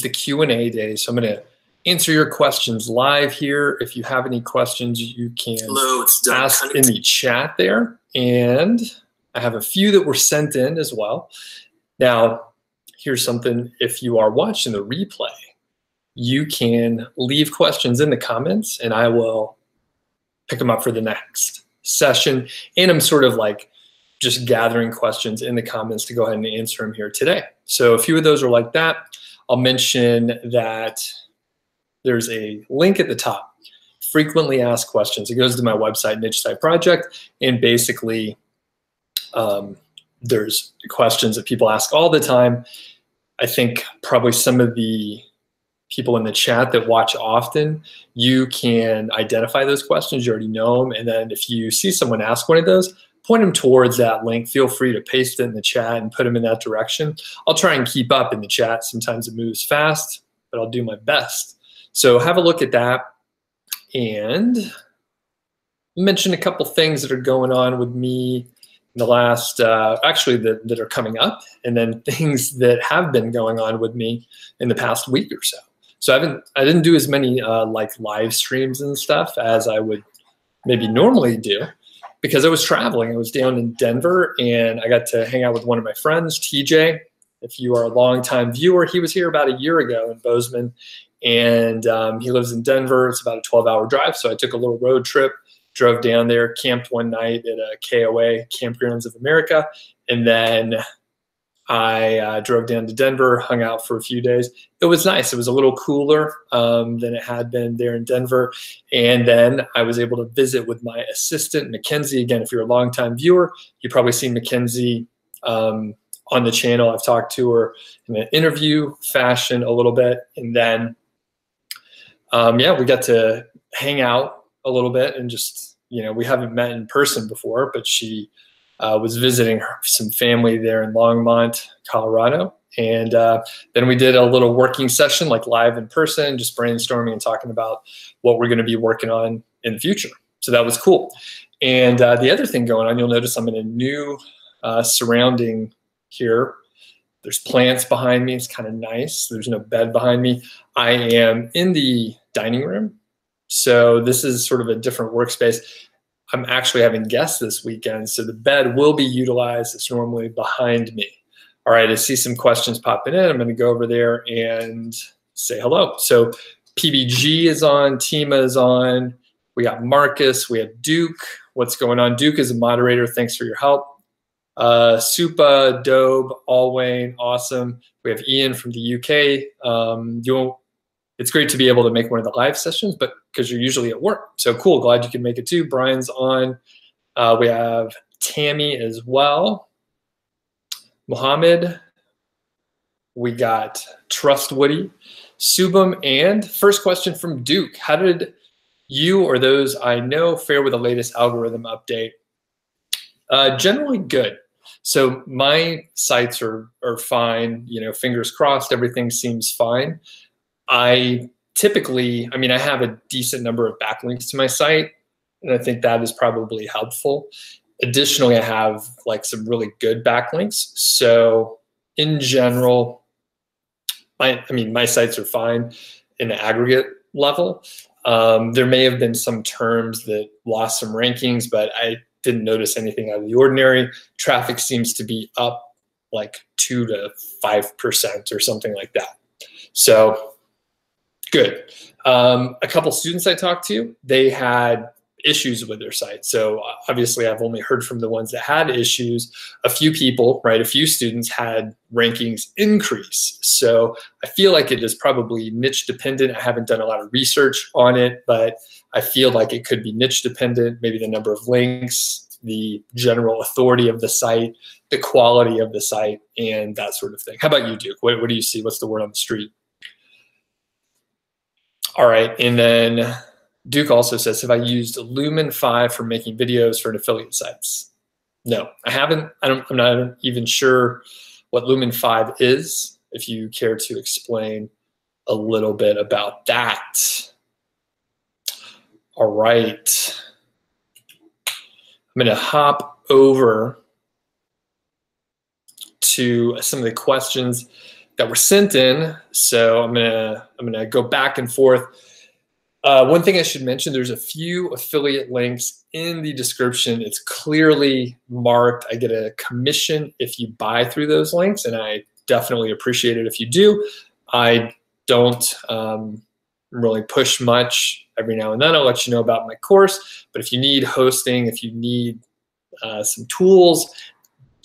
the Q&A day. So I'm going to answer your questions live here. If you have any questions, you can ask Cunnington in the chat there. And I have a few that were sent in as well. Now, here's something. If you are watching the replay, you can leave questions in the comments and I will pick them up for the next session. And I'm sort of like just gathering questions in the comments to go ahead and answer them here today. So a few of those are like that. I'll mention that there's a link at the top, frequently asked questions. It goes to my website, Niche Site Project, and basically there's questions that people ask all the time. I think probably some of the people in the chat that watch often, you can identify those questions. You already know them. And then if you see someone ask one of those, point them towards that link. Feel free to paste it in the chat and put them in that direction. I'll try and keep up in the chat. Sometimes it moves fast, but I'll do my best. So have a look at that. And mention a couple things that are going on with me in the last, actually that are coming up, and then things that have been going on with me in the past week or so. So I didn't do as many like live streams and stuff as I would maybe normally do, because I was traveling. I was down in Denver and I got to hang out with one of my friends, TJ. If you are a longtime viewer, he was here about a year ago in Bozeman, and he lives in Denver. It's about a 12-hour drive. So I took a little road trip, drove down there, camped one night at a KOA, Campgrounds of America. And then I drove down to Denver, hung out for a few days. It was nice. It was a little cooler than it had been there in Denver. And then I was able to visit with my assistant, Mackenzie. Again, if you're a longtime viewer, you've probably seen Mackenzie on the channel. I've talked to her in an interview fashion a little bit. And then, yeah, we got to hang out a little bit and just, you know, we haven't met in person before, but she was visiting some family there in Longmont, Colorado. And then we did a little working session, like live in person, just brainstorming and talking about what we're going to be working on in the future. So that was cool. And the other thing going on, you'll notice I'm in a new surrounding here. There's plants behind me. It's kind of nice. There's no bed behind me. I am in the dining room. So this is sort of a different workspace. I'm actually having guests this weekend, so the bed will be utilized. It's normally behind me. All right, I see some questions popping in. I'm going to go over there and say hello. So PBG is on, Tima is on. We got Marcus. We have Duke. What's going on? Duke is a moderator. Thanks for your help. Supa, Dobe, Alwayne, awesome. We have Ian from the UK. It's great to be able to make one of the live sessions, but because you're usually at work. So cool, glad you can make it too. Brian's on. We have Tammy as well. Mohammed. We got Trustwoody, Subham, and first question from Duke. How did you or those I know fare with the latest algorithm update? Generally good. So my sites are fine. You know, fingers crossed, everything seems fine. I typically, I mean, I have a decent number of backlinks to my site, and I think that is probably helpful. Additionally, I have like some really good backlinks. So in general, my sites are fine in the aggregate level. There may have been some terms that lost some rankings, but I didn't notice anything out of the ordinary. Traffic seems to be up like 2 to 5% or something like that. So good. A couple students I talked to, they had issues with their site. So obviously I've only heard from the ones that had issues. A few people, right, a few students had rankings increase. So I feel like it is probably niche dependent. I haven't done a lot of research on it, but I feel like it could be niche dependent, maybe the number of links, the general authority of the site, the quality of the site, and that sort of thing. How about you, Duke? What do you see? What's the word on the street? All right, and then Duke also says, have I used Lumen 5 for making videos for an affiliate sites? No, I haven't. I'm not even sure what Lumen 5 is, if you care to explain a little bit about that. All right. I'm going to hop over to some of the questions that were sent in. So I'm gonna go back and forth. One thing I should mention, there's a few affiliate links in the description. It's clearly marked. I get a commission if you buy through those links, and I definitely appreciate it if you do. I don't really push much. Every now and then I'll let you know about my course, but if you need hosting, if you need some tools,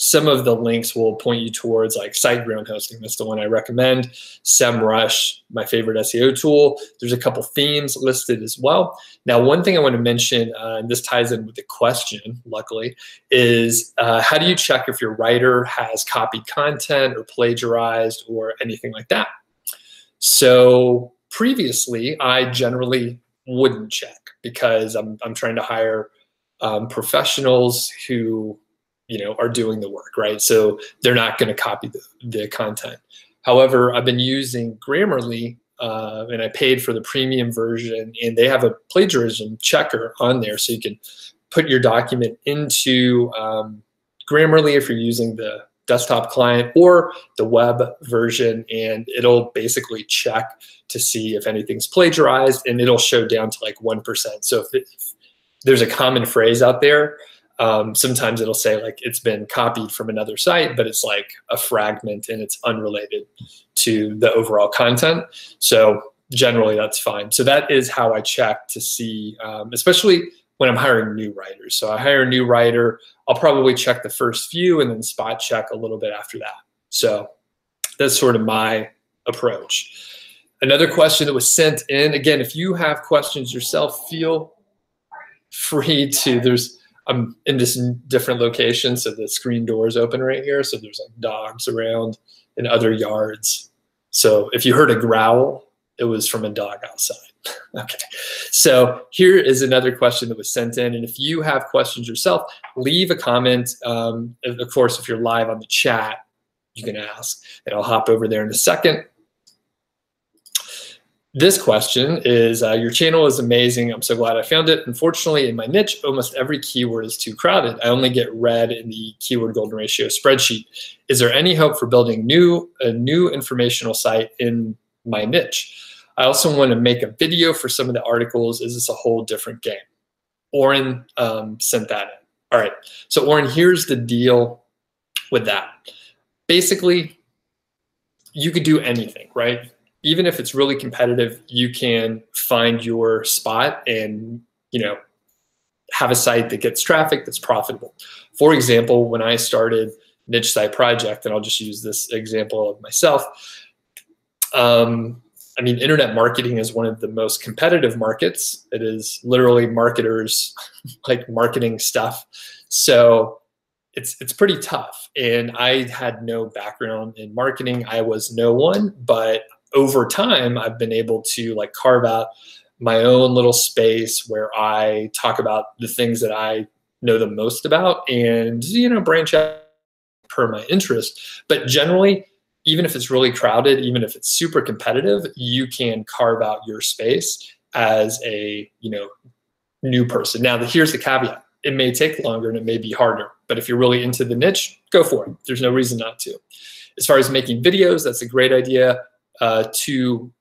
some of the links will point you towards like Siteground hosting. That's the one I recommend. SEMrush, my favorite SEO tool. There's a couple themes listed as well. Now, one thing I want to mention, and this ties in with the question, luckily, is how do you check if your writer has copied content or plagiarized or anything like that? So previously, I generally wouldn't check because I'm trying to hire professionals who are doing the work, right? So they're not going to copy the content. However, I've been using Grammarly, and I paid for the premium version, and they have a plagiarism checker on there, so you can put your document into Grammarly if you're using the desktop client or the web version, and it'll basically check to see if anything's plagiarized, and it'll show down to like 1%. So if there's a common phrase out there, sometimes it'll say like it's been copied from another site, but it's like a fragment and it's unrelated to the overall content. So generally that's fine. So that is how I check to see, especially when I'm hiring new writers. So I hire a new writer, I'll probably check the first few and then spot check a little bit after that. So that's sort of my approach. Another question that was sent in, again, if you have questions yourself, feel free to, I'm in this different location, so the screen door is open right here. So there's like dogs around in other yards. So if you heard a growl, it was from a dog outside. Okay, so here is another question that was sent in. And if you have questions yourself, leave a comment. Of course, if you're live on the chat, you can ask, and I'll hop over there in a second. This question is, your channel is amazing. I'm so glad I found it. Unfortunately, in my niche, almost every keyword is too crowded. I only get read in the keyword golden ratio spreadsheet. Is there any hope for building a new informational site in my niche? I also want to make a video for some of the articles. Is this a whole different game? OREN sent that in. All right, so OREN, here's the deal with that. Basically, you could do anything, right? Even if it's really competitive, you can find your spot and, have a site that gets traffic that's profitable. For example, when I started Niche Site Project, and I'll just use this example of myself, internet marketing is one of the most competitive markets. It is literally marketers like marketing stuff. So it's pretty tough. And I had no background in marketing. I was no one, but over time, I've been able to like carve out my own little space where I talk about the things that I know the most about and, branch out per my interest. But generally, even if it's really crowded, even if it's super competitive, you can carve out your space as a, new person. Now, here's the caveat. It may take longer and it may be harder, but if you're really into the niche, go for it. There's no reason not to. As far as making videos, that's a great idea. To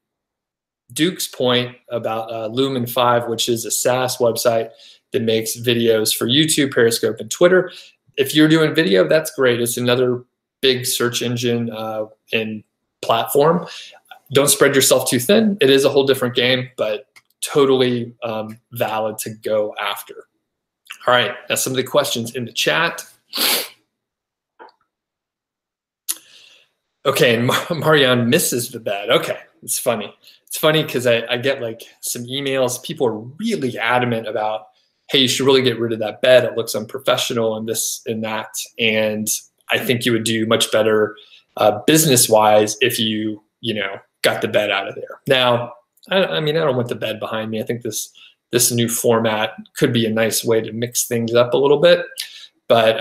Duke's point about Lumen 5, which is a SaaS website that makes videos for YouTube, Periscope, and Twitter. If you're doing video, that's great. It's another big search engine and platform. Don't spread yourself too thin. It is a whole different game, but totally valid to go after. All right, now some of the questions in the chat. Okay, and Marianne misses the bed. Okay, it's funny. It's funny because I get like some emails. People are really adamant about, hey, you should really get rid of that bed. It looks unprofessional and this and that. And I think you would do much better business-wise if you, got the bed out of there. Now, I don't want the bed behind me. I think this new format could be a nice way to mix things up a little bit. But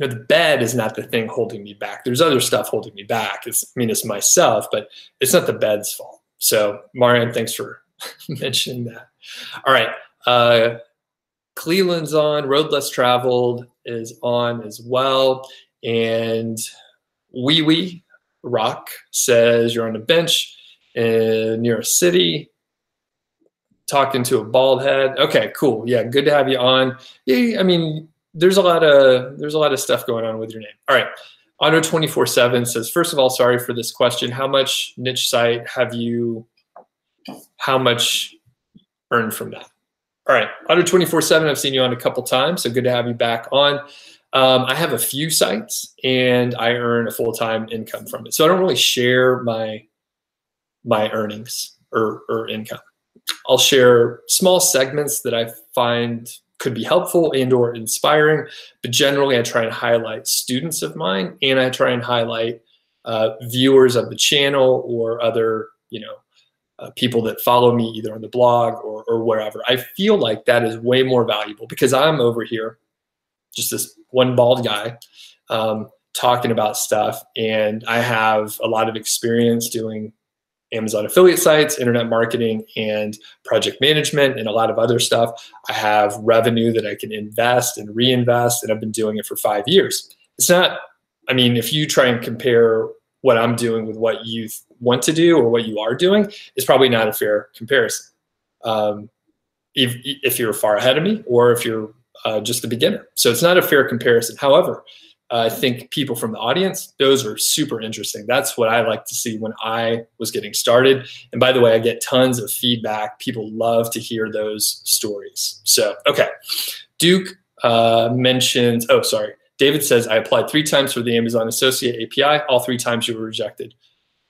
the bed is not the thing holding me back. There's other stuff holding me back. It's myself, but it's not the bed's fault. So Marianne, thanks for mentioning that. All right. Cleveland's on, Road Less Traveled is on as well. And Wee Rock says you're on a bench near a city talking to a bald head. Okay, cool. Yeah, good to have you on. Yeah, I mean, there's a lot of stuff going on with your name. All right. Auto 24/7 says, first of all, sorry for this question. How much niche site have you, how much earned from that? All right, Auto 24/7, I've seen you on a couple times, so good to have you back on. I have a few sites and I earn a full-time income from it. So I don't really share my earnings or income. I'll share small segments that I find could be helpful and or inspiring, but generally I try and highlight students of mine, and I try and highlight viewers of the channel or other, people that follow me either on the blog or wherever. I feel like that is way more valuable because I'm over here, just this one bald guy, talking about stuff, and I have a lot of experience doing Amazon affiliate sites, internet marketing, and project management, and a lot of other stuff. I have revenue that I can invest and reinvest, and I've been doing it for 5 years. It's not, I mean, if you try and compare what I'm doing with what you want to do or what you are doing, it's probably not a fair comparison. If you're far ahead of me or if you're just a beginner. So it's not a fair comparison. However, I think people from the audience, those are super interesting. That's what I like to see when I was getting started. And by the way, I get tons of feedback. People love to hear those stories. So, okay. Duke mentions, oh, sorry. David says, I applied 3 times for the Amazon Associate API. All 3 times you were rejected.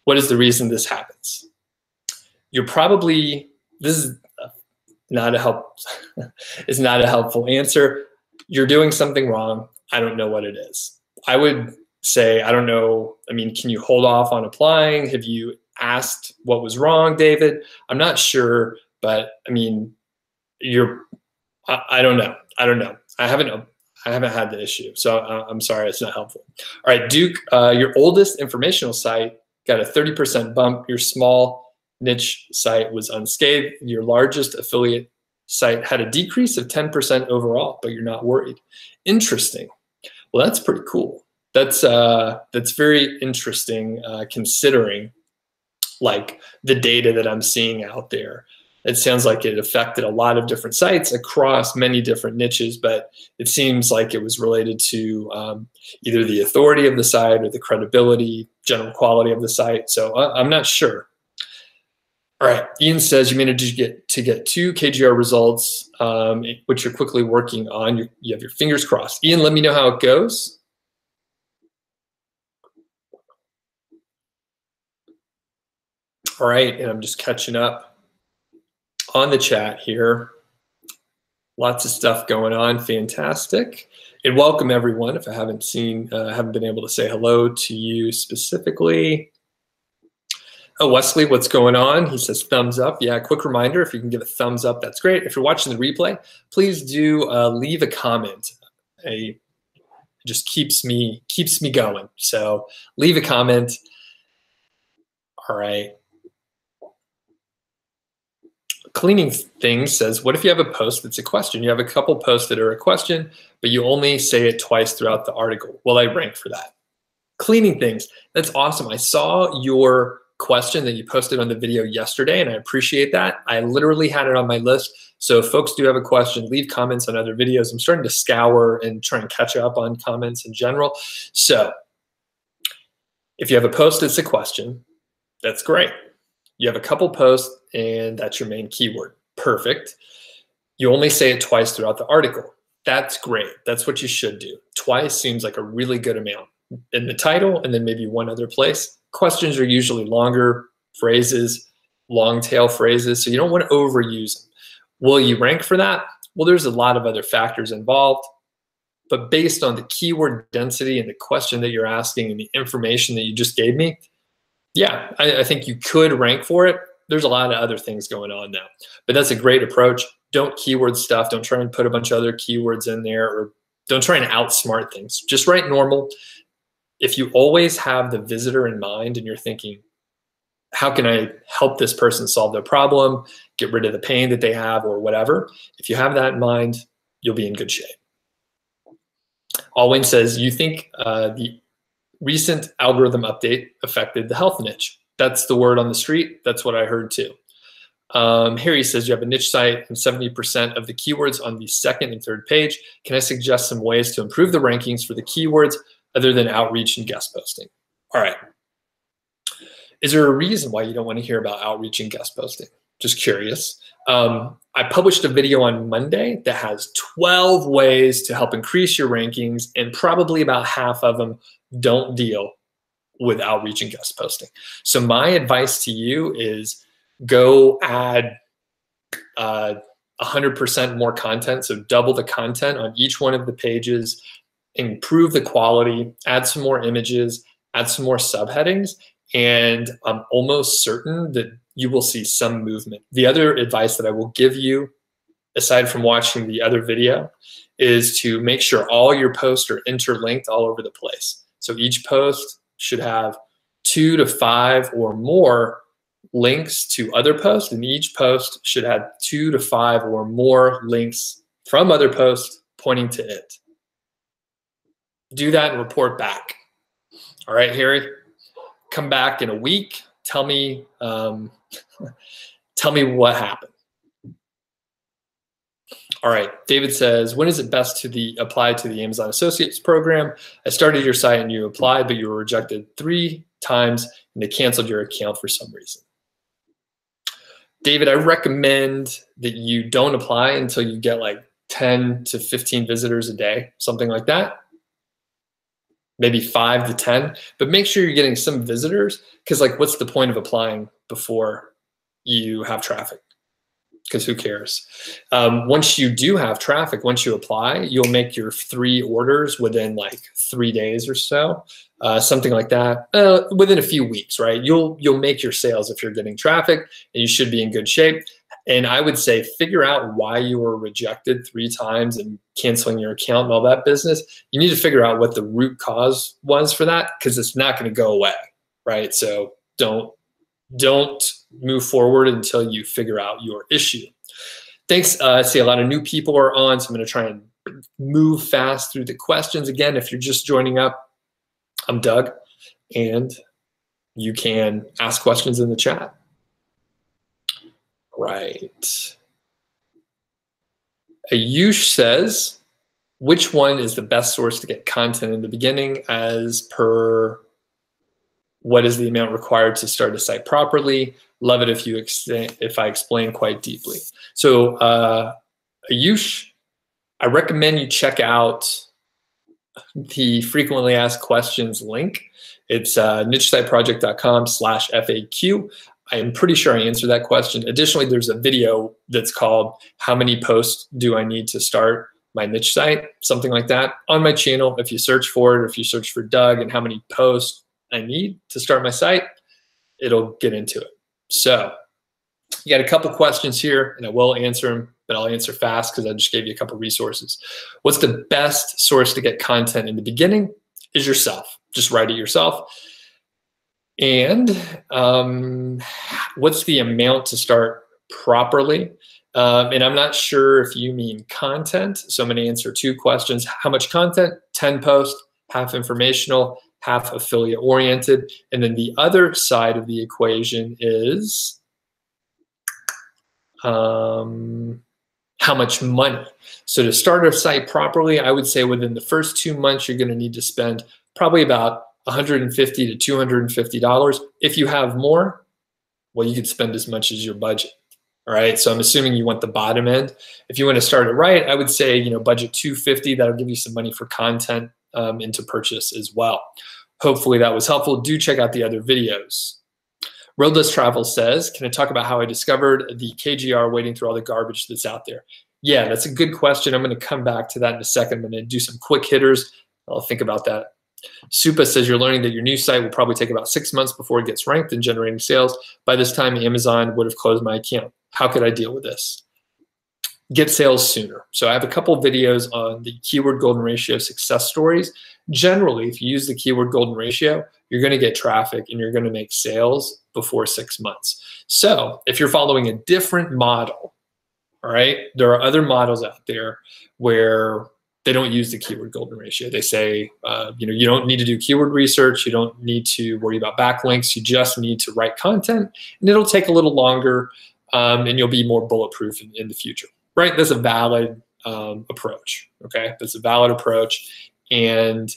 What is the reason this happens? You're probably, this is not a it's not a helpful answer. You're doing something wrong. I don't know what it is. I would say, I don't know. I mean, can you hold off on applying? Have you asked what was wrong, David? I'm not sure, but I mean, I don't know. I don't know. I haven't had the issue. So I'm sorry, it's not helpful. All right, Duke, your oldest informational site got a 30% bump. Your small niche site was unscathed. Your largest affiliate site had a decrease of 10% overall, but you're not worried. Interesting. Well, that's pretty cool. That's very interesting considering like the data that I'm seeing out there. It sounds like it affected a lot of different sites across many different niches, but it seems like it was related to either the authority of the site or the credibility, general quality of the site. So I'm not sure. All right, Ian says you managed to get 2 KGR results, which you're quickly working on. You have your fingers crossed. Ian, let me know how it goes. All right, and I'm just catching up on the chat here. Lots of stuff going on, fantastic. And welcome everyone. If I haven't been able to say hello to you specifically. Oh, Wesley, what's going on? He says thumbs up. Yeah, quick reminder, if you can give a thumbs up, that's great. If you're watching the replay, please do leave a comment. It just keeps me going. So leave a comment. All right. Cleaning Things says, what if you have a post that's a question? You have a couple posts that are a question, but you only say it twice throughout the article. Will I rank for that? Cleaning Things, that's awesome. I saw your question that you posted on the video yesterday, and I appreciate that. I literally had it on my list. So if folks do have a question, leave comments on other videos. I'm starting to scour and try and catch up on comments in general. So if you have a post that's a question, that's great. You have a couple posts and that's your main keyword. Perfect. You only say it twice throughout the article. That's great. That's what you should do. Twice seems like a really good amount. In the title and then maybe one other place. Questions are usually longer phrases, long tail phrases, so you don't want to overuse them. Will you rank for that? Well, there's a lot of other factors involved, but based on the keyword density and the question that you're asking and the information that you just gave me, yeah, I think you could rank for it. There's a lot of other things going on now, but that's a great approach. Don't keyword stuff. Don't try and put a bunch of other keywords in there, or don't try and outsmart things. Just write normal. If you always have the visitor in mind and you're thinking, how can I help this person solve their problem, get rid of the pain that they have or whatever, if you have that in mind, you'll be in good shape. Alwyn says, you think the recent algorithm update affected the health niche. That's the word on the street. That's what I heard too. Harry says you have a niche site and 70% of the keywords on the second and third page. Can I suggest some ways to improve the rankings for the keywords other than outreach and guest posting? All right. Is there a reason why you don't want to hear about outreach and guest posting? Just curious. I published a video on Monday that has 12 ways to help increase your rankings, and probably about half of them don't deal with outreach and guest posting. So my advice to you is go add 100% more content. So double the content on each one of the pages, improve the quality, add some more images, add some more subheadings, and I'm almost certain that you will see some movement. The other advice that I will give you, aside from watching the other video, is to make sure all your posts are interlinked all over the place. So each post should have 2 to 5 or more links to other posts, and each post should have 2 to 5 or more links from other posts pointing to it. Do that and report back. All right, Harry, come back in a week. Tell me, tell me what happened. All right, David says, when is it best to apply to the Amazon Associates program? I started your site and you applied, but you were rejected 3 times and they canceled your account for some reason. David, I recommend that you don't apply until you get like 10 to 15 visitors a day, something like that. Maybe 5 to 10, but make sure you're getting some visitors, because like, what's the point of applying before you have traffic? Because who cares? Once you do have traffic, once you apply, you'll make your 3 orders within like 3 days or so, something like that, within a few weeks, right? You'll make your sales if you're getting traffic, and you should be in good shape. And I would say figure out why you were rejected 3 times and canceling your account and all that business. You need to figure out what the root cause was for that, because it's not going to go away, right? So don't move forward until you figure out your issue. Thanks. I see a lot of new people are on, so I'm going to try and move fast through the questions. Again, if you're just joining up, I'm Doug, and you can ask questions in the chat. Right. Ayush says, which one is the best source to get content in the beginning as per what is the amount required to start a site properly? Love it if I explain quite deeply. So Ayush, I recommend you check out the frequently asked questions link. It's nichesiteproject.com/FAQ. I am pretty sure I answered that question. Additionally, there's a video that's called How Many Posts Do I Need to Start My Niche Site? Something like that on my channel. If you search for it, or if you search for Doug and how many posts I need to start my site, it'll get into it. So you got a couple questions here, and I will answer them, but I'll answer fast because I just gave you a couple resources. What's the best source to get content in the beginning? Is yourself. Just write it yourself. And what's the amount to start properly? And I'm not sure if you mean content, so I'm going to answer 2 questions. How much content? 10 posts, half informational, half affiliate oriented. And then the other side of the equation is how much money. So to start a site properly, I would say within the first 2 months, you're going to need to spend probably about $150 to $250. If you have more, well, you could spend as much as your budget. All right. So I'm assuming you want the bottom end. If you want to start it right, I would say, budget $250. That'll give you some money for content and to purchase as well. Hopefully that was helpful. Do check out the other videos. Roadless Travel says, can I talk about how I discovered the KGR wading through all the garbage that's out there? Yeah, that's a good question. I'm going to come back to that in a second. I'm going to do some quick hitters. I'll think about that. Supa says you're learning that your new site will probably take about 6 months before it gets ranked and generating sales. By this time, Amazon would have closed my account. How could I deal with this? Get sales sooner. So I have a couple of videos on the keyword golden ratio success stories. Generally, if you use the keyword golden ratio, you're going to get traffic and you're going to make sales before 6 months. So if you're following a different model, all right, there are other models out there where they don't use the keyword golden ratio. They say, you don't need to do keyword research. You don't need to worry about backlinks. You just need to write content, and it'll take a little longer, and you'll be more bulletproof in the future, right? That's a valid approach, okay? That's a valid approach. And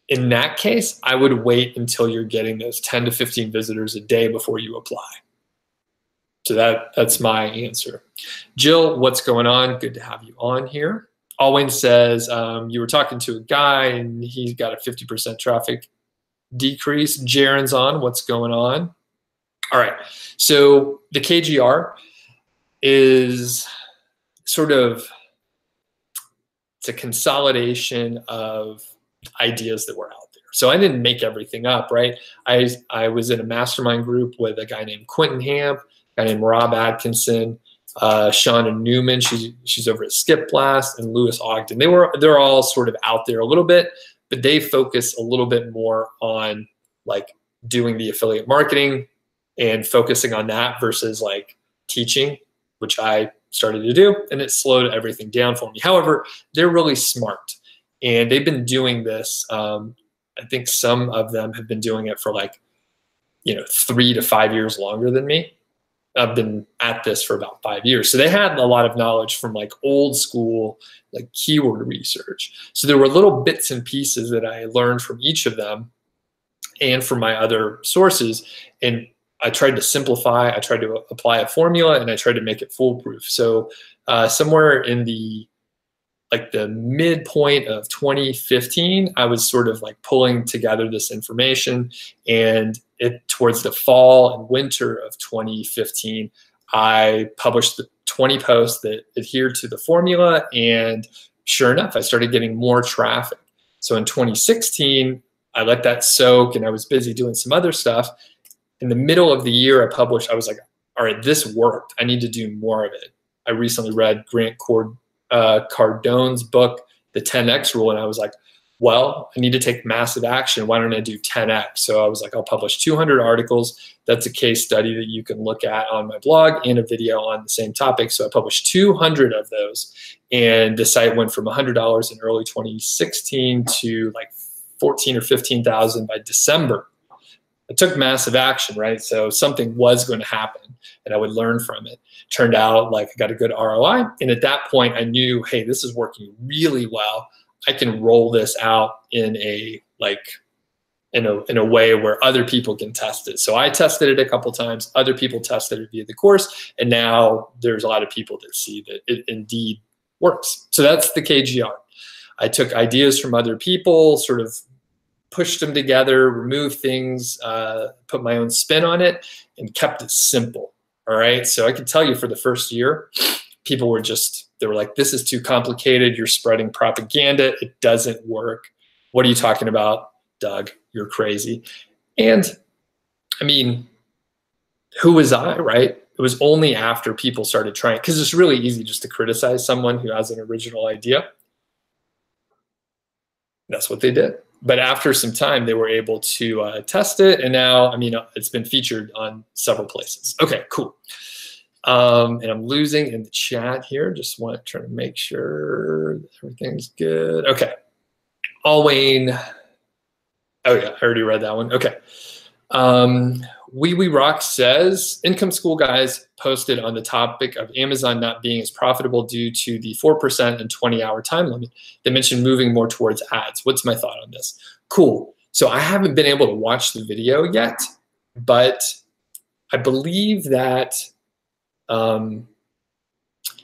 in that case, I would wait until you're getting those 10 to 15 visitors a day before you apply. So that's my answer. Jill, what's going on? Good to have you on here. Alwyn says, you were talking to a guy and he's got a 50% traffic decrease. Jaren's on, what's going on? All right, so the KGR is sort of, it's a consolidation of ideas that were out there. So I didn't make everything up, right? I was in a mastermind group with a guy named Quentin Hamp, a guy named Rob Atkinson, Shauna Newman, she's over at Skip Blast, and Lewis Ogden. They're all sort of out there a little bit, but they focus a little bit more on like doing the affiliate marketing and focusing on that versus like teaching, which I started to do, and it slowed everything down for me. However, they're really smart, and they've been doing this. I think some of them have been doing it for like, 3 to 5 years longer than me. I've been at this for about 5 years. So they had a lot of knowledge from like old school, like keyword research. So there were little bits and pieces that I learned from each of them and from my other sources. And I tried to simplify, I tried to apply a formula, and I tried to make it foolproof. So somewhere in the midpoint of 2015, I was sort of like pulling together this information, and towards the fall and winter of 2015, I published the 20 posts that adhered to the formula, and sure enough, I started getting more traffic. So in 2016, I let that soak, and I was busy doing some other stuff. In the middle of the year, I published, I was like, all right, this worked. I need to do more of it. I recently read Grant Cardone's book, The 10X Rule, and I was like, well, I need to take massive action. Why don't I do 10X? So I was like, I'll publish 200 articles. That's a case study that you can look at on my blog, and a video on the same topic. So I published 200 of those, and the site went from $100 in early 2016 to like 14 or 15,000 by December. It took massive action, right? So something was going to happen, and I would learn from it. Turned out like I got a good ROI. And at that point I knew, hey, this is working really well. I can roll this out in a way where other people can test it. So I tested it a couple times. Other people tested it via the course. And now there's a lot of people that see that it indeed works. So that's the KGR. I took ideas from other people, sort of pushed them together, removed things, put my own spin on it, and kept it simple. All right. So I can tell you for the first year, people were they were like, this is too complicated. You're spreading propaganda. It doesn't work. What are you talking about, Doug? You're crazy. And I mean, who was I, right? It was only after people started trying, because it's really easy just to criticize someone who has an original idea. That's what they did. But after some time, they were able to test it. And now, I mean, it's been featured on several places. Okay, cool. And I'm losing in the chat here. Just want to try to make sure that everything's good. Okay. Alwayne. Oh, yeah, I already read that one. Okay. Wee Rock says, Income School guys posted on the topic of Amazon not being as profitable due to the 4% and 20-hour time limit. They mentioned moving more towards ads. What's my thought on this? Cool. So I haven't been able to watch the video yet, but I believe that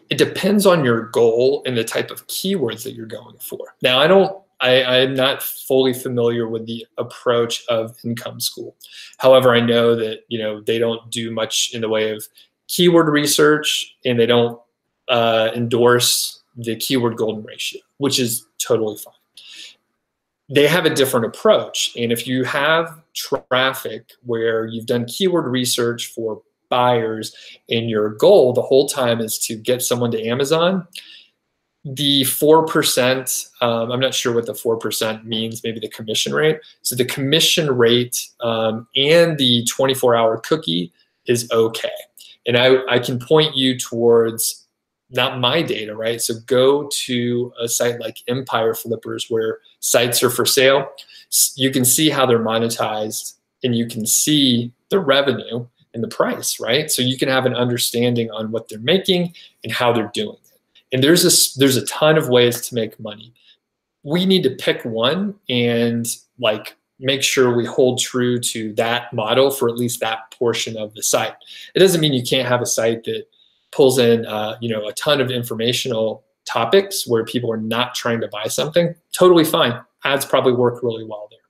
it depends on your goal and the type of keywords that you're going for. Now, I'm not fully familiar with the approach of Income School. However, I know that they don't do much in the way of keyword research, and they don't endorse the keyword golden ratio, which is totally fine. They have a different approach, and if you have traffic where you've done keyword research for buyers and your goal the whole time is to get someone to Amazon, the 4%, I'm not sure what the 4% means, maybe the commission rate. So the commission rate and the 24-hour cookie is okay. And I can point you towards not my data, right? So go to a site like Empire Flippers where sites are for sale. You can see how they're monetized and you can see the revenue and the price, right? So you can have an understanding on what they're making and how they're doing it. And there's a ton of ways to make money. We need to pick one and like make sure we hold true to that model for at least that portion of the site. It doesn't mean you can't have a site that pulls in a ton of informational topics where people are not trying to buy something. Totally fine. Ads probably work really well there.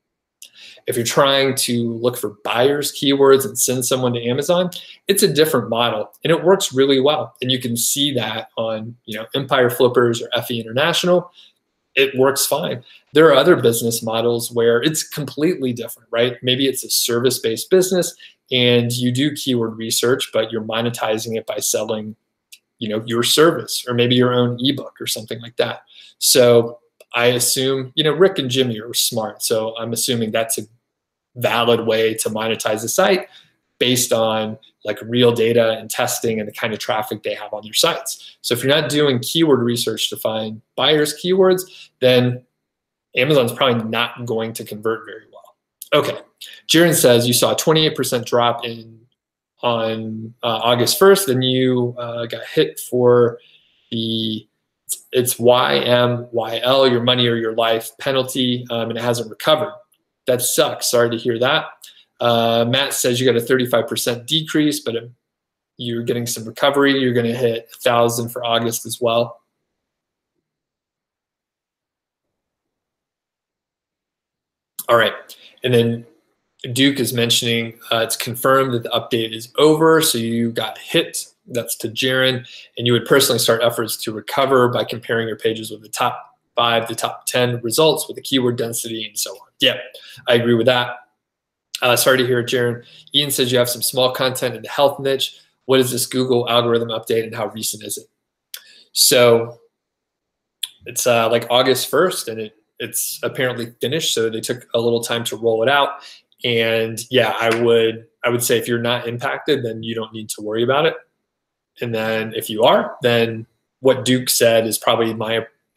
If you're trying to look for buyers keywords and send someone to Amazon, it's a different model and it works really well. And you can see that on Empire Flippers or FE International. It works fine. There are other business models where it's completely different, right? Maybe it's a service-based business and you do keyword research, but you're monetizing it by selling, your service or maybe your own ebook or something like that. So I assume, Rick and Jimmy are smart. So I'm assuming that's a valid way to monetize the site based on like real data and testing and the kind of traffic they have on their sites. So if you're not doing keyword research to find buyers keywords, then Amazon's probably not going to convert very well. Okay, Jaron says you saw a 28% drop on August 1st, then you got hit for it's YMYL, your money or your life penalty, and it hasn't recovered. That sucks. Sorry to hear that. Matt says you got a 35% decrease, but you're getting some recovery. You're going to hit 1,000 for August as well. All right. And then Duke is mentioning it's confirmed that the update is over. So you got hit. That's to Jaron. And you would personally start efforts to recover by comparing your pages with the top 5, the top 10 results with the keyword density and so on. Yeah, I agree with that. Sorry to hear it, Jaron. Ian says you have some small content in the health niche. What is this Google algorithm update and how recent is it? So it's like August 1st and it's apparently finished. So they took a little time to roll it out. And yeah, I would say if you're not impacted, then you don't need to worry about it. And then if you are, then what Duke said is probably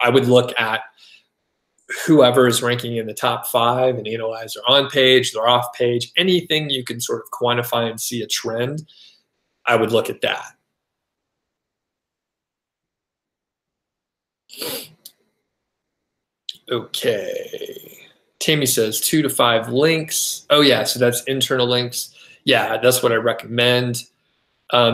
I would look at whoever is ranking in the top 5 and analyze their on page, their off page, anything you can sort of quantify and see a trend, I would look at that. Okay. Tammy says 2 to 5 links. Oh yeah, so that's internal links. Yeah, that's what I recommend.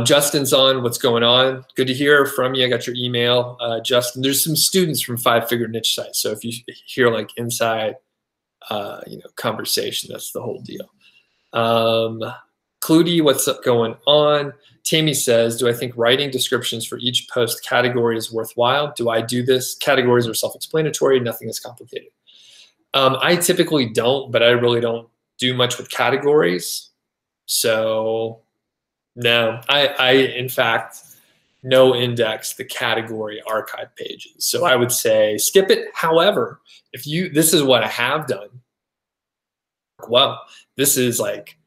Justin's on. What's going on? Good to hear from you. I got your email, Justin. There's some students from 5-Figure Niche Sites. So if you hear like inside, conversation, that's the whole deal. Cludy, what's up going on? Tammy says, do I think writing descriptions for each post category is worthwhile? Do I do this? Categories are self-explanatory. Nothing is complicated. I typically don't, but I really don't do much with categories. So no, I in fact no index the category archive pages. So I would say skip it. However, this is what I have done. Well, this is like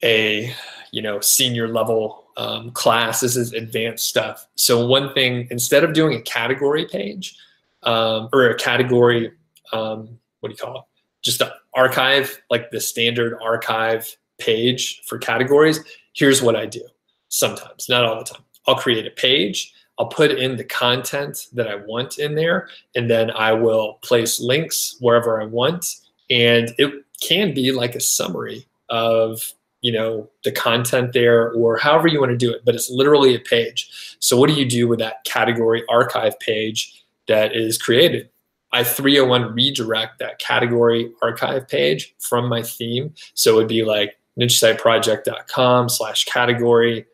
a senior level class. This is advanced stuff. So one thing, instead of doing a category page or a category, what do you call it? Just an archive, like the standard archive page for categories. Here's what I do sometimes, not all the time. I'll create a page. I'll put in the content that I want in there, and then I will place links wherever I want. And it can be like a summary of the content there or however you want to do it, but it's literally a page. So what do you do with that category archive page that is created? I 301 redirect that category archive page from my theme. So it would be like nichesiteproject.com/category,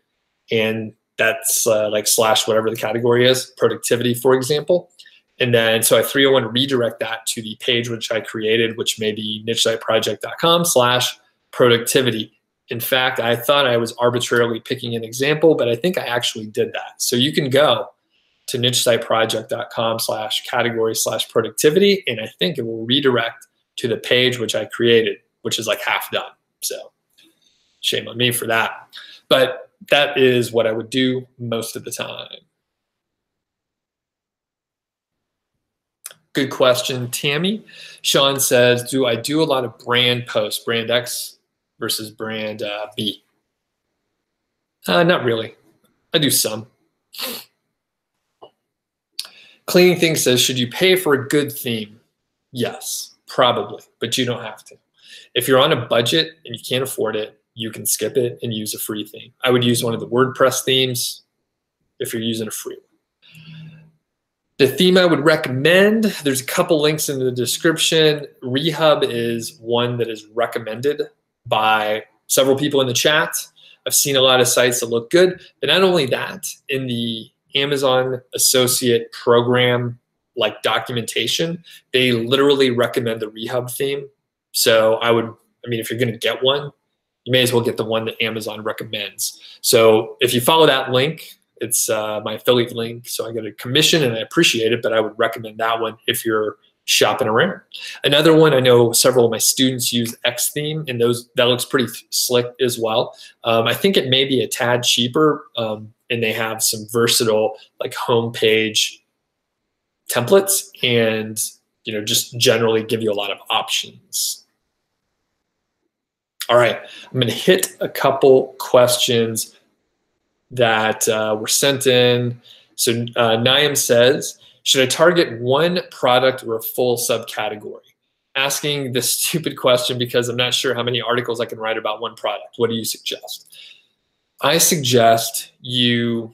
and that's like / whatever the category is, productivity, for example. And then so I 301 redirect that to the page which I created, which may be nichesiteproject.com/productivity. In fact, I thought I was arbitrarily picking an example, but I think I actually did that. So you can go to nichesiteproject.com/category/productivity, and I think it will redirect to the page which I created, which is like half done. So shame on me for that. But that is what I would do most of the time. Good question, Tammy. Sean says, do I do a lot of brand posts, brand X versus brand B? Not really. I do some. Cleaning Things says, should you pay for a good theme? Yes, probably, but you don't have to. If you're on a budget and you can't afford it, you can skip it and use a free theme. I would use one of the WordPress themes if you're using a free one. The theme I would recommend, there's a couple links in the description. REHUB is one that is recommended by several people in the chat. I've seen a lot of sites that look good, but not only that, in the Amazon Associate Program like documentation, they literally recommend the REHUB theme. So if you're gonna get one, you may as well get the one that Amazon recommends. So if you follow that link, it's my affiliate link, so I get a commission and I appreciate it, but I would recommend that one if you're shopping around. Another one, I know several of my students use X theme, and that looks pretty slick as well. I think it may be a tad cheaper, and they have some versatile like homepage templates and just generally give you a lot of options. All right, I'm gonna hit a couple questions that were sent in. So Naim says, should I target one product or a full subcategory? Asking this stupid question because I'm not sure how many articles I can write about one product. What do you suggest? I suggest you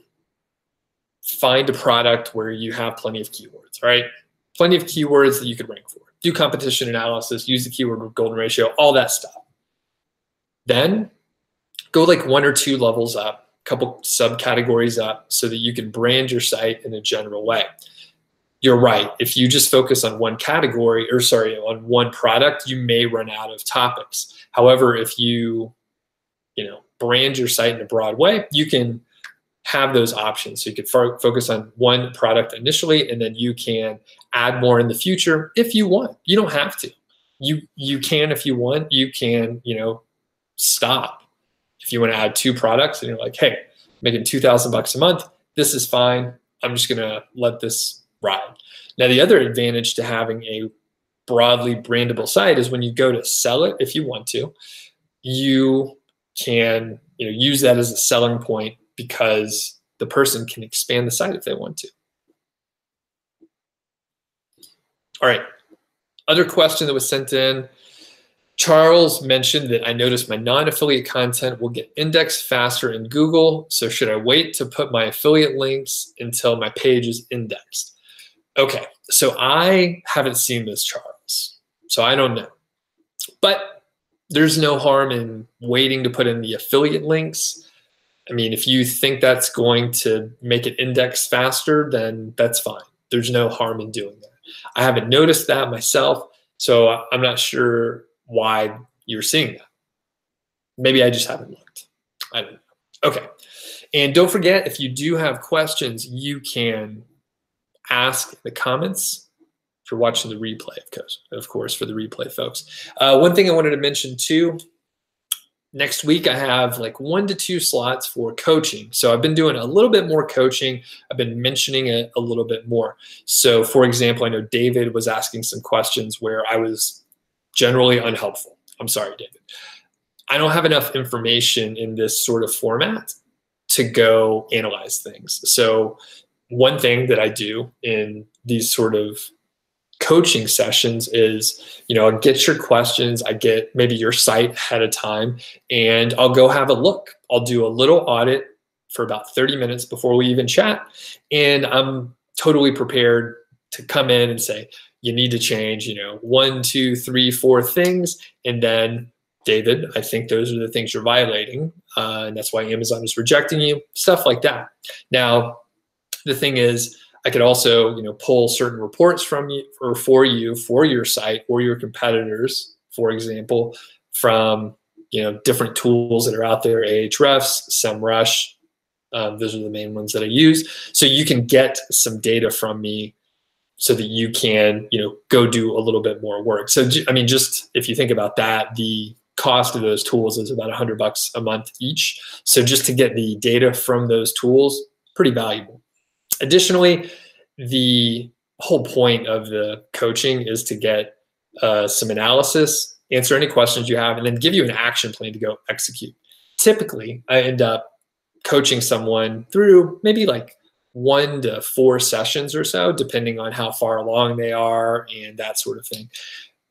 find a product where you have plenty of keywords, right? Plenty of keywords that you could rank for. Do competition analysis, use the keyword golden ratio, all that stuff. Then go like 1 or 2 levels up, couple subcategories up so that you can brand your site in a general way. You're right. If you just focus on one category, on one product, you may run out of topics. However, if you brand your site in a broad way, you can have those options. So you could focus on one product initially, and then you can add more in the future if you want. You don't have to. You can if you want. You can, stop. If you want to add 2 products and you're like, hey, I'm making $2,000 a month, this is fine. I'm just going to let this ride. Now, the other advantage to having a broadly brandable site is when you go to sell it, if you want to, you can use that as a selling point because the person can expand the site if they want to. All right. Other question that was sent in. Charles mentioned that I noticed my non-affiliate content will get indexed faster in Google. So should I wait to put my affiliate links until my page is indexed? Okay, so I haven't seen this, Charles. So I don't know. But there's no harm in waiting to put in the affiliate links. I mean, if you think that's going to make it index faster, then that's fine. There's no harm in doing that. I haven't noticed that myself, so I'm not sure why you're seeing that. Maybe I just haven't looked. I don't know. Okay. And don't forget, if you do have questions, you can ask in the comments if you're watching the replay, of course, for the replay folks. One thing I wanted to mention too, next week I have like 1 to 2 slots for coaching. So I've been doing a little bit more coaching. I've been mentioning it a little bit more. So for example, I know David was asking some questions where I was generally unhelpful. I'm sorry, David. I don't have enough information in this sort of format to go analyze things. So one thing that I do in these sort of coaching sessions is, I'll get your questions, I get maybe your site ahead of time, and I'll go have a look. I'll do a little audit for about 30 minutes before we even chat, and I'm totally prepared to come in and say, you need to change, 1, 2, 3, 4 things. And then, David, I think those are the things you're violating. And that's why Amazon is rejecting you, stuff like that. Now, the thing is, I could also, pull certain reports from you or for you, for your site or your competitors, for example, from, different tools that are out there, Ahrefs, SEMrush. Those are the main ones that I use. So you can get some data from me so that you can, go do a little bit more work. So, I mean, just if you think about that, the cost of those tools is about $100 a month each. So just to get the data from those tools, pretty valuable. Additionally, the whole point of the coaching is to get some analysis, answer any questions you have, and then give you an action plan to go execute. Typically, I end up coaching someone through maybe like 1 to 4 sessions or so, depending on how far along they are and that sort of thing.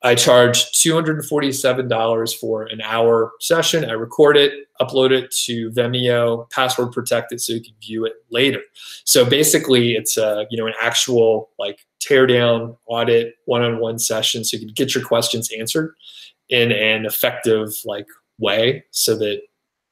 I charge $247 for an hour session. I record it, upload it to Vimeo, password protect it so you can view it later. So basically it's an actual like tear down audit one-on-one session so you can get your questions answered in an effective like way so that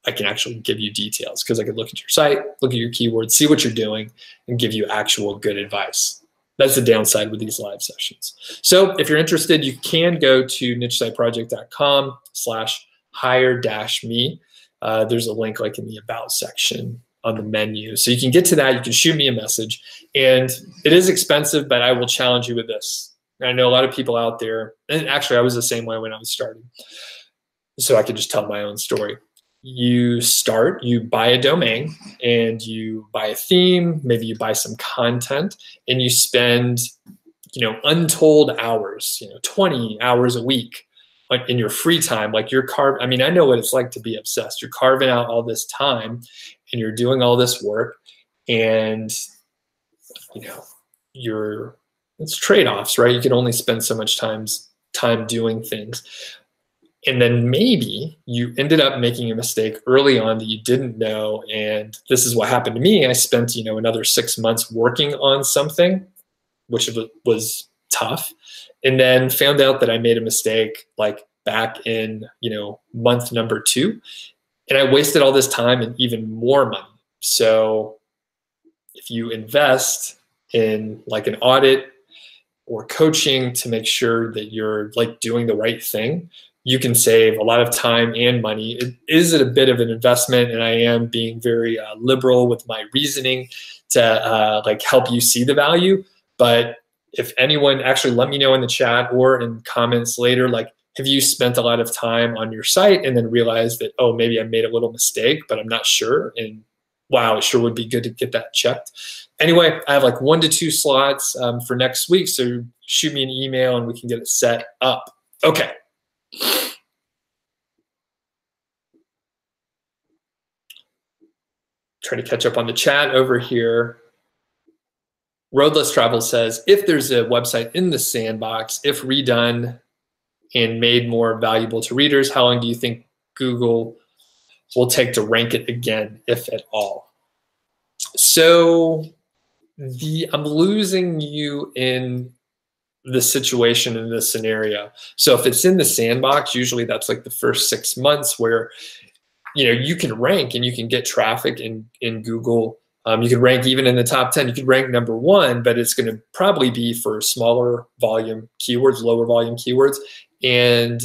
I can actually give you details, because I can look at your site, look at your keywords, see what you're doing, and give you actual good advice. That's the downside with these live sessions. So if you're interested, you can go to nichesiteproject.com/hire-me. There's a link like in the About section on the menu. So you can get to that. You can shoot me a message. And it is expensive, but I will challenge you with this. I know a lot of people out there, and actually I was the same way when I was starting. So I could just tell my own story. You buy a domain and you buy a theme, maybe you buy some content, and you spend, untold hours, 20 hours a week in your free time. Like I know what it's like to be obsessed. You're carving out all this time and you're doing all this work, and, it's trade-offs, right? You can only spend so much time doing things. And then maybe you ended up making a mistake early on that you didn't know. And this is what happened to me. I spent, another 6 months working on something, which was tough. And then found out that I made a mistake like back in, month number 2. And I wasted all this time and even more money. So if you invest in like an audit or coaching to make sure that you're like doing the right thing, you can save a lot of time and money. It is a bit of an investment, and I am being very liberal with my reasoning to like help you see the value. But if anyone, actually let me know in the chat or in comments later, like, have you spent a lot of time on your site and then realized that, oh, maybe I made a little mistake, but I'm not sure, and wow, it sure would be good to get that checked. Anyway, I have like 1 to 2 slots for next week, so shoot me an email and we can get it set up. Okay. Trying to catch up on the chat over here. Roadless Travel says, if there's a website in the sandbox, if redone and made more valuable to readers, how long do you think Google will take to rank it again, if at all? So I'm losing you in the situation in this scenario. So if it's in the sandbox, usually that's like the first 6 months where you can rank and you can get traffic in Google. You can rank even in the top 10. You could rank number 1, but it's going to probably be for smaller volume keywords, lower volume keywords. And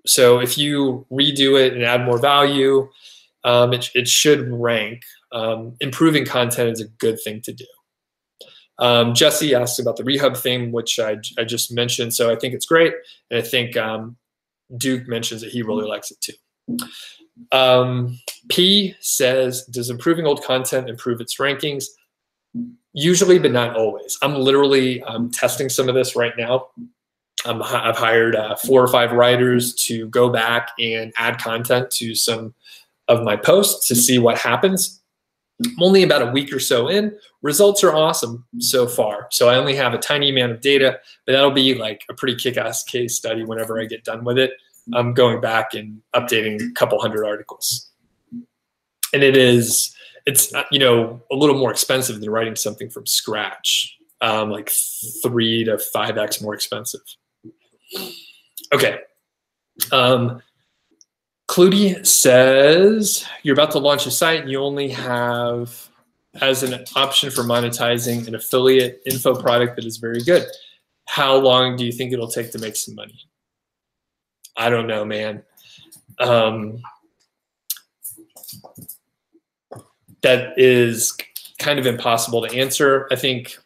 so if you redo it and add more value, it should rank. Improving content is a good thing to do. Jesse asked about the REHUB theme, which I just mentioned. So I think it's great. And I think Duke mentions that he really likes it too. P says, does improving old content improve its rankings? Usually, but not always. I'm literally testing some of this right now. I've hired 4 or 5 writers to go back and add content to some of my posts to see what happens. I'm only about a week or so in. Results are awesome so far. So I only have a tiny amount of data, but that'll be like a pretty kick-ass case study whenever I get done with it. I'm going back and updating a couple hundred articles. And it's a little more expensive than writing something from scratch, like 3 to 5x more expensive. Okay. Cludy says, you're about to launch a site and you only have as an option for monetizing an affiliate info product that is very good. How long do you think it'll take to make some money? I don't know, man. That is kind of impossible to answer. I think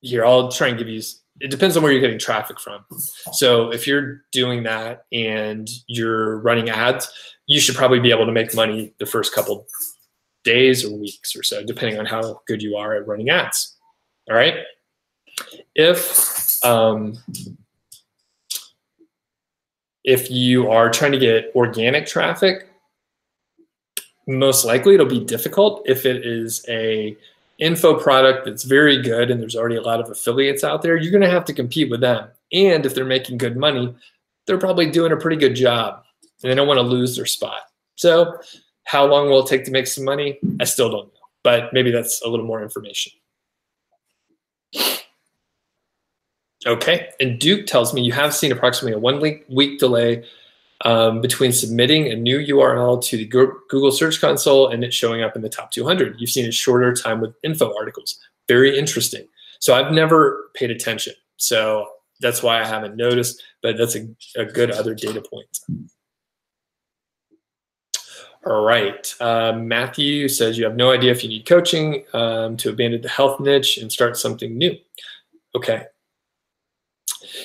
here, I'll try and give you, it depends on where you're getting traffic from. So if you're doing that and you're running ads, you should probably be able to make money the first couple days or weeks or so, depending on how good you are at running ads. All right. If you are trying to get organic traffic, most likely it'll be difficult. If it is a info product that's very good and there's already a lot of affiliates out there, you're going to have to compete with them. And if they're making good money, they're probably doing a pretty good job and they don't want to lose their spot. So how long will it take to make some money? I still don't know, but maybe that's a little more information. Okay, and Duke tells me you have seen approximately a 1 week delay between submitting a new URL to the Google Search Console and it showing up in the top 200. You've seen a shorter time with info articles. Very interesting. So I've never paid attention. So that's why I haven't noticed, but that's a good other data point. All right, Matthew says you have no idea if you need coaching to abandon the health niche and start something new. Okay.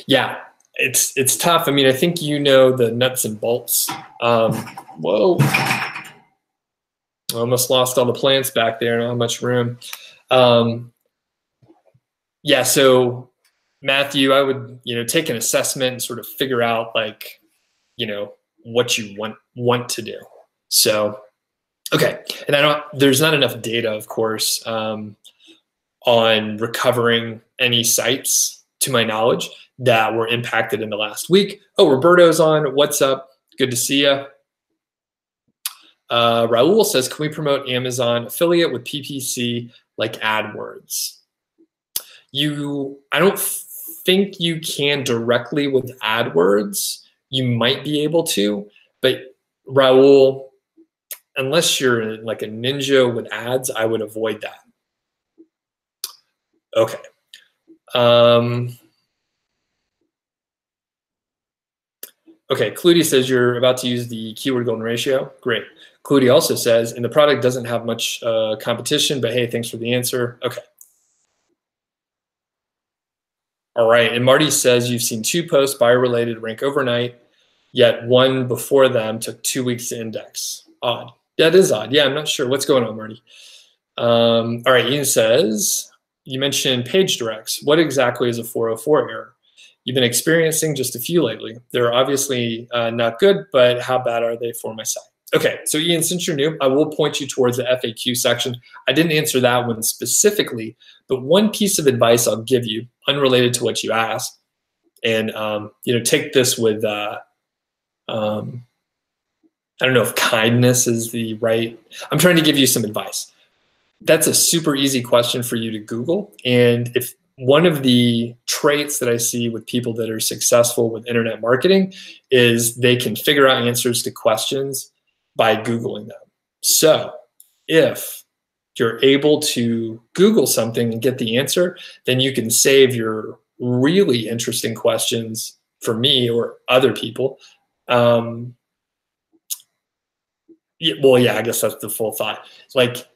Yeah, it's tough. I mean, I think you know the nuts and bolts. Whoa. I almost lost all the plants back there, not much room. Yeah, so Matthew, I would, take an assessment and sort of figure out like, what you want to do. So, okay. And there's not enough data, of course, on recovering any sites, to my knowledge, that were impacted in the last week. Oh, Roberto's on. What's up? Good to see you. Raul says, can we promote Amazon affiliate with PPC like AdWords? I don't think you can directly with AdWords. You might be able to, but Raul, unless you're like a ninja with ads, I would avoid that. Okay. Okay, Clutie says you're about to use the keyword golden ratio. Great. Clutie also says, and the product doesn't have much competition, but hey, thanks for the answer. Okay. All right, and Marty says you've seen 2 posts buyer-related rank overnight, yet one before them took 2 weeks to index. Odd. That is odd. Yeah, I'm not sure. What's going on, Marty? All right, Ian says, you mentioned page directs. What exactly is a 404 error? You've been experiencing just a few lately. They're obviously not good, but how bad are they for my site? Okay, so Ian, since you're new, I will point you towards the FAQ section. I didn't answer that one specifically, but one piece of advice I'll give you, unrelated to what you asked, and take this with, I don't know if kindness is the right, I'm trying to give you some advice. That's a super easy question for you to Google, and if one of the traits that I see with people that are successful with internet marketing is they can figure out answers to questions by Googling them. So if you're able to Google something and get the answer, then you can save your really interesting questions for me or other people. Well, yeah, I guess that's the full thought. Like,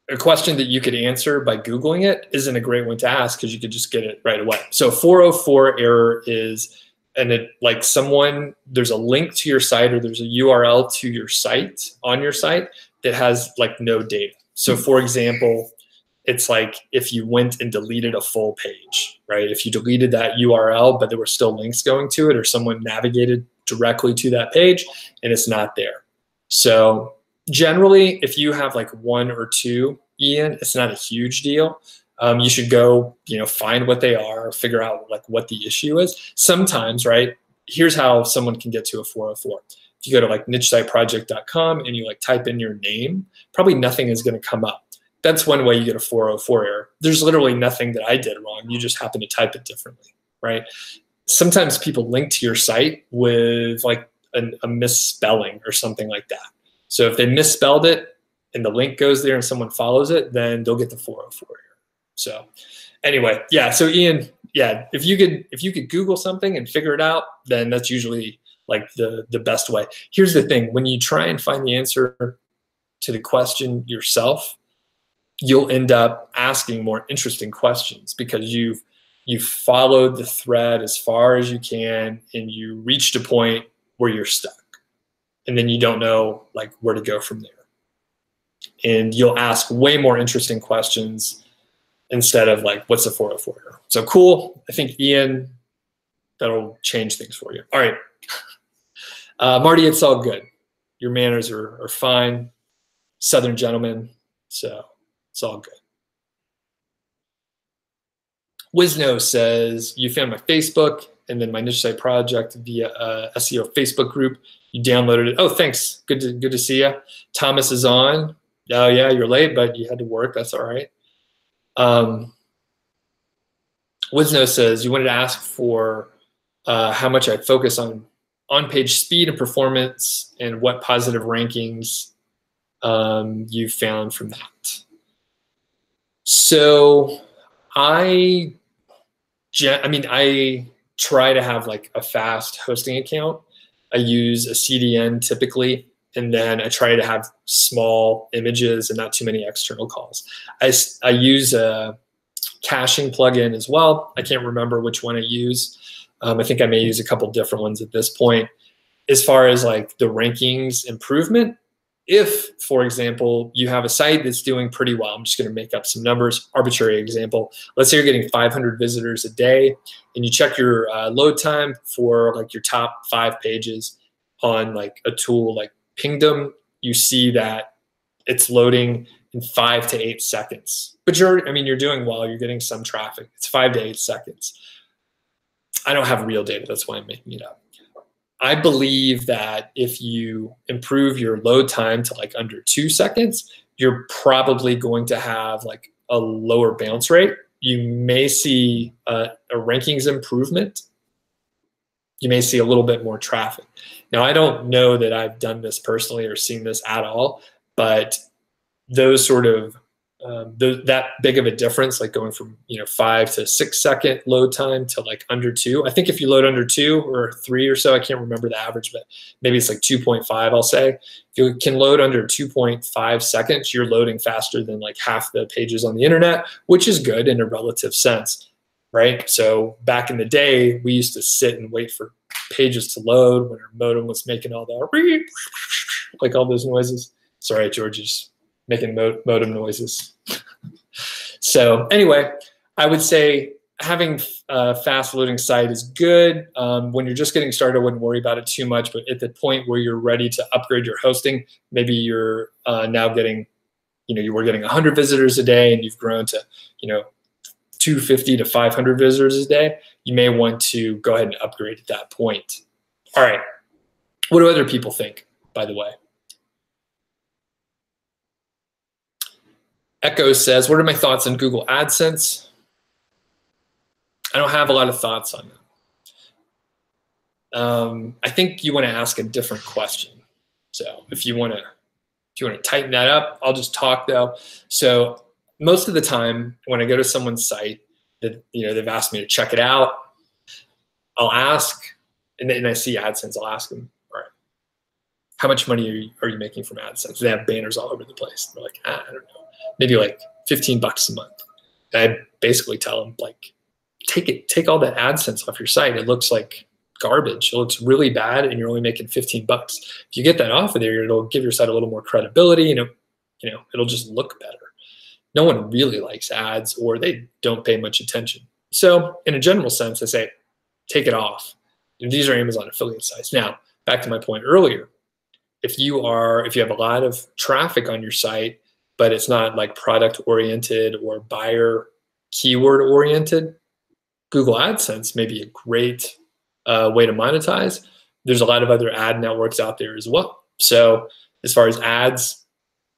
a question that you could answer by Googling it isn't a great one to ask because you could just get it right away. So 404 error is, there's a link to your site or there's a URL to your site on your site that has like no data. So for example, it's like if you went and deleted a full page, right? If you deleted that URL, but there were still links going to it or someone navigated directly to that page and it's not there. So generally, if you have like 1 or 2, Ian, it's not a huge deal. You should go, find what they are, figure out like what the issue is. Sometimes, right, here's how someone can get to a 404. If you go to like nichesiteproject.com and you like type in your name, probably nothing is going to come up. That's one way you get a 404 error. There's literally nothing that I did wrong. You just happen to type it differently, right? Sometimes people link to your site with like a misspelling or something like that. So if they misspelled it and the link goes there and someone follows it, then they'll get the 404 error. So anyway, yeah. So Ian, yeah, if you could Google something and figure it out, then that's usually like the best way. Here's the thing: when you try and find the answer to the question yourself, you'll end up asking more interesting questions because you've followed the thread as far as you can and you reached a point where you're stuck. And then you don't know like where to go from there. And you'll ask way more interesting questions instead of like, what's a 404 error? So cool. I think Ian, that'll change things for you. All right. Marty, it's all good. Your manners are fine. Southern gentleman. So it's all good. Wisno says, you found my Facebook and then my niche site project via SEO Facebook group. You downloaded it. Oh, thanks. Good to see you. Thomas is on. Oh yeah, you're late, but you had to work. That's all right. Wisno says, you wanted to ask for how much I focus on-page speed and performance and what positive rankings you found from that. So I try to have like a fast hosting account. I use a CDN typically, and then I try to have small images and not too many external calls. I use a caching plugin as well. I can't remember which one I use. I think I may use a couple different ones at this point. As far as like the rankings improvement, if, for example, you have a site that's doing pretty well, I'm just going to make up some numbers, arbitrary example. Let's say you're getting 500 visitors a day, and you check your load time for like your top 5 pages on like a tool like Pingdom. You see that it's loading in 5 to 8 seconds. But you're doing well. You're getting some traffic. It's 5 to 8 seconds. I don't have real data. That's why I'm making it up. I believe that if you improve your load time to like under 2 seconds, you're probably going to have like a lower bounce rate. You may see a rankings improvement. You may see a little bit more traffic. Now, I don't know that I've done this personally or seen this at all, but those sort of that big of a difference, like going from 5 to 6 second load time to like under 2. I think if you load under 2 or 3 or so, I can't remember the average, but maybe it's like 2.5. I'll say if you can load under 2.5 seconds, you're loading faster than like half the pages on the internet, which is good in a relative sense, right? So back in the day, we used to sit and wait for pages to load when our modem was making all the like all those noises. Sorry, George's making modem noises. So anyway, I would say having a fast loading site is good. When you're just getting started, I wouldn't worry about it too much. But at the point where you're ready to upgrade your hosting, maybe you're now getting, you were getting 100 visitors a day and you've grown to, 250 to 500 visitors a day, you may want to go ahead and upgrade at that point. All right. What do other people think, by the way? Echo says, what are my thoughts on Google AdSense? I don't have a lot of thoughts on that. I think you want to ask a different question. So if you want to tighten that up, I'll just talk though. So most of the time when I go to someone's site that they've asked me to check it out, I'll ask, and then I see AdSense, I'll ask them, all right, how much money are you making from AdSense? They have banners all over the place. They're like, I don't know. Maybe like $15 a month. And I basically tell them, like, take all that AdSense off your site. It looks like garbage. It looks really bad, and you're only making $15. If you get that off of there, it'll give your site a little more credibility. It'll just look better. No one really likes ads, or they don't pay much attention. So in a general sense, I say, take it off. These are Amazon affiliate sites. Now, back to my point earlier. If you have a lot of traffic on your site, but it's not like product oriented or buyer keyword oriented, Google AdSense may be a great way to monetize. There's a lot of other ad networks out there as well. So as far as ads,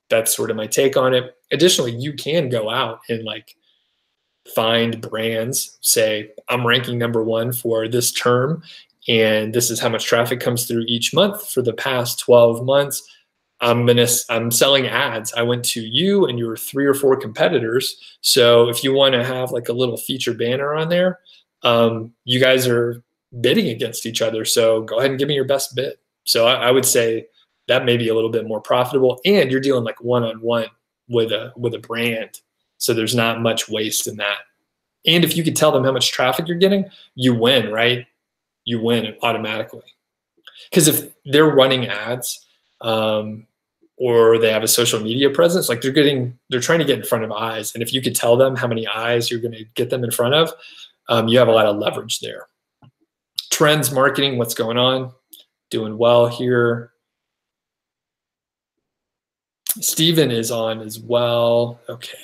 that's sort of my take on it. Additionally, you can go out and like find brands, say, I'm ranking #1 for this term, and this is how much traffic comes through each month for the past 12 months. I'm selling ads. I went to you and your 3 or 4 competitors. So if you want to have like a little feature banner on there, you guys are bidding against each other. So go ahead and give me your best bid. So I would say that may be a little bit more profitable, and you're dealing like one-on-one with a brand. So there's not much waste in that. And if you could tell them how much traffic you're getting, you win, right? You win automatically. Because if they're running ads, or they have a social media presence, like they're trying to get in front of eyes. And if you could tell them how many eyes you're going to get them in front of, you have a lot of leverage there. Trends, marketing, what's going on? Doing well here. Steven is on as well. Okay.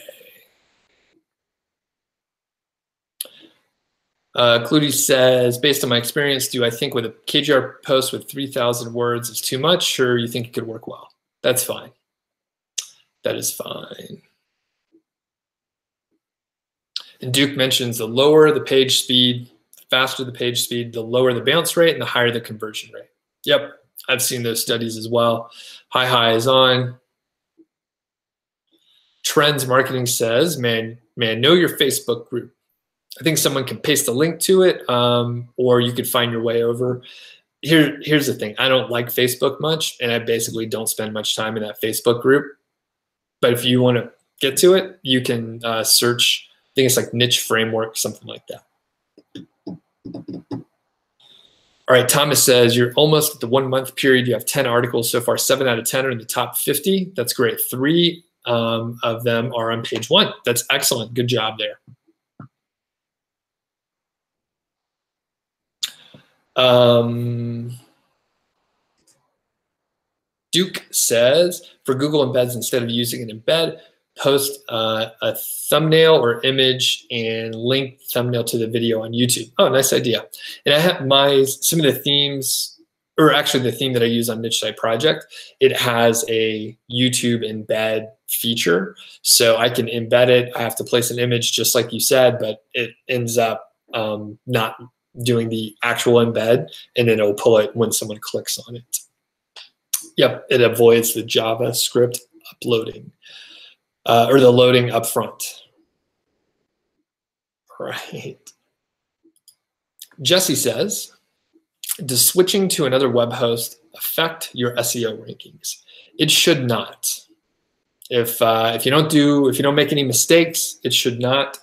Cludy says, based on my experience, do I think with a KGR post with 3,000 words is too much, or you think it could work well? That's fine. That is fine. And Duke mentions the lower the page speed, the faster the page speed, the lower the bounce rate, and the higher the conversion rate. Yep, I've seen those studies as well. Hi is on. Trends Marketing says, man, know your Facebook group. I think someone can paste a link to it, or you could find your way over. Here's the thing. I don't like Facebook much, and I basically don't spend much time in that Facebook group. But if you want to get to it, you can search, I think it's like niche framework, something like that. All right, Thomas says, you're almost at the 1 month period. You have 10 articles so far. 7 out of 10 are in the top 50. That's great. 3 of them are on page 1. That's excellent. Good job there. Duke says, for Google Embeds, instead of using an embed, post a thumbnail or image and link thumbnail to the video on YouTube. Oh, nice idea. And I have some of the themes, or actually the theme that I use on Niche Site Project, it has a YouTube embed feature. So I can embed it. I have to place an image just like you said, but it ends up not doing the actual embed, and then it'll pull it when someone clicks on it. Yep, it avoids the JavaScript uploading or the loading up front. Right. Jesse says, does switching to another web host affect your SEO rankings? It should not. If you don't make any mistakes, it should not.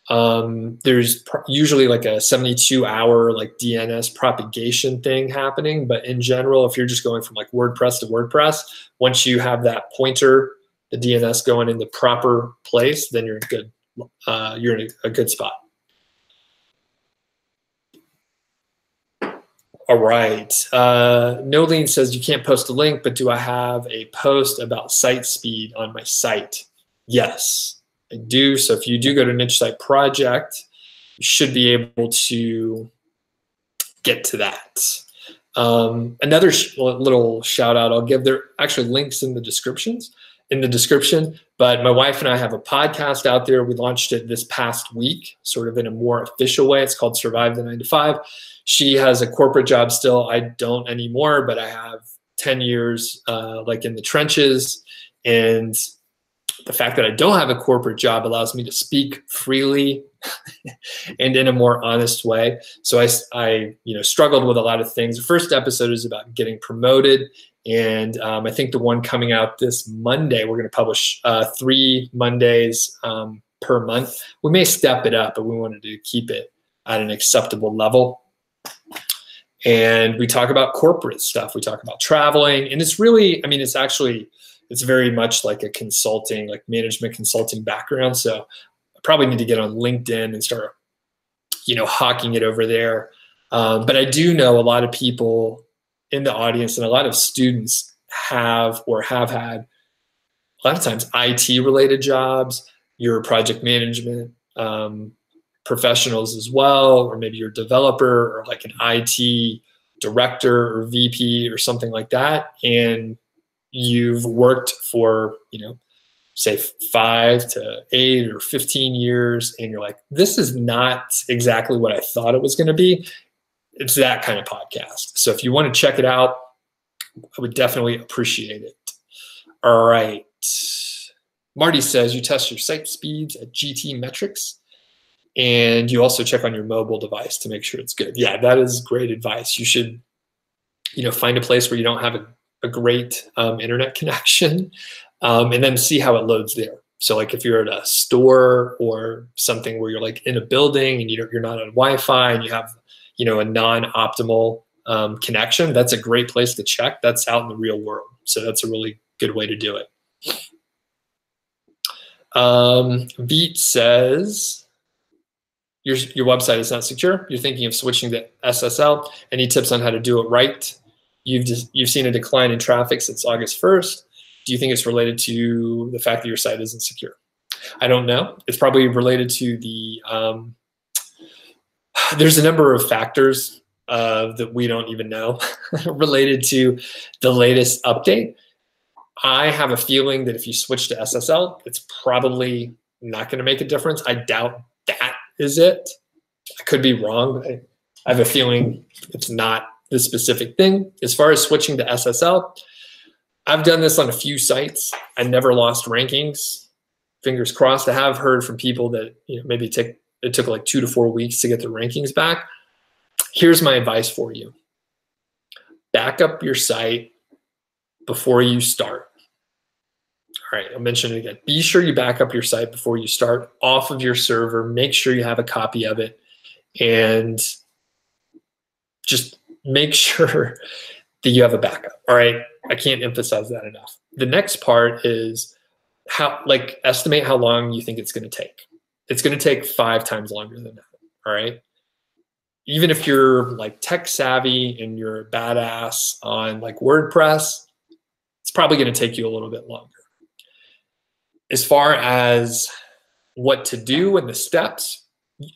There's usually like a 72-hour like DNS propagation thing happening, but in general, if you're just going from like WordPress to WordPress, once you have that pointer, the DNS going in the proper place, then you're good. You're in a good spot. All right. Nolene says, you can't post a link, but do I have a post about site speed on my site? Yes. I do. So if you do go to Niche Site Project, you should be able to get to that. Another little shout out I'll give, there are actually links in the description, but my wife and I have a podcast out there. We launched it this past week, sort of in a more official way. It's called Survive the 9 to 5. She has a corporate job still. I don't anymore, but I have 10 years like in the trenches, and the fact that I don't have a corporate job allows me to speak freely and in a more honest way. So I struggled with a lot of things. The first episode is about getting promoted. And I think the one coming out this Monday, we're going to publish 3 Mondays per month. We may step it up, but we wanted to keep it at an acceptable level. And we talk about corporate stuff. We talk about traveling. And it's really, I mean, it's very much like a consulting, like management consulting background. So I probably need to get on LinkedIn and start, hawking it over there. But I do know a lot of people in the audience and a lot of students have had a lot of times IT related jobs, your project management professionals as well, or maybe you're a developer or like an IT director or VP or something like that. And you've worked for, say 5 to 8 or 15 years, and you're like, this is not exactly what I thought it was going to be. It's that kind of podcast. So if you want to check it out, I would definitely appreciate it. All right. Marty says you test your site speeds at GT metrics, and you also check on your mobile device to make sure it's good. Yeah, that is great advice. You should, find a place where you don't have a great internet connection, and then see how it loads there. So like if you're at a store or something where you're like in a building and you're not on Wi-Fi and you have, a non-optimal connection, that's a great place to check. That's out in the real world. So that's a really good way to do it. Veet says, your website is not secure. You're thinking of switching to SSL. Any tips on how to do it right? You've seen a decline in traffic since August 1st. Do you think it's related to the fact that your site isn't secure? I don't know. It's probably related to the, there's a number of factors that we don't even know related to the latest update. I have a feeling that if you switch to SSL, it's probably not going to make a difference. I doubt that is it. I could be wrong, but I have a feeling it's not the specific thing. As far as switching to SSL, I've done this on a few sites. I never lost rankings. Fingers crossed. I have heard from people that maybe it took like 2 to 4 weeks to get the rankings back. Here's my advice for you. Back up your site before you start. All right, I'll mention it again. Be sure you back up your site before you start off of your server. Make sure you have a copy of it, and just make sure that you have a backup. All right, I can't emphasize that enough. The next part is estimate how long you think it's going to take. It's going to take 5 times longer than that. All right. Even if you're like tech savvy and you're a badass on like WordPress, it's probably going to take you a little bit longer. As far as what to do and the steps,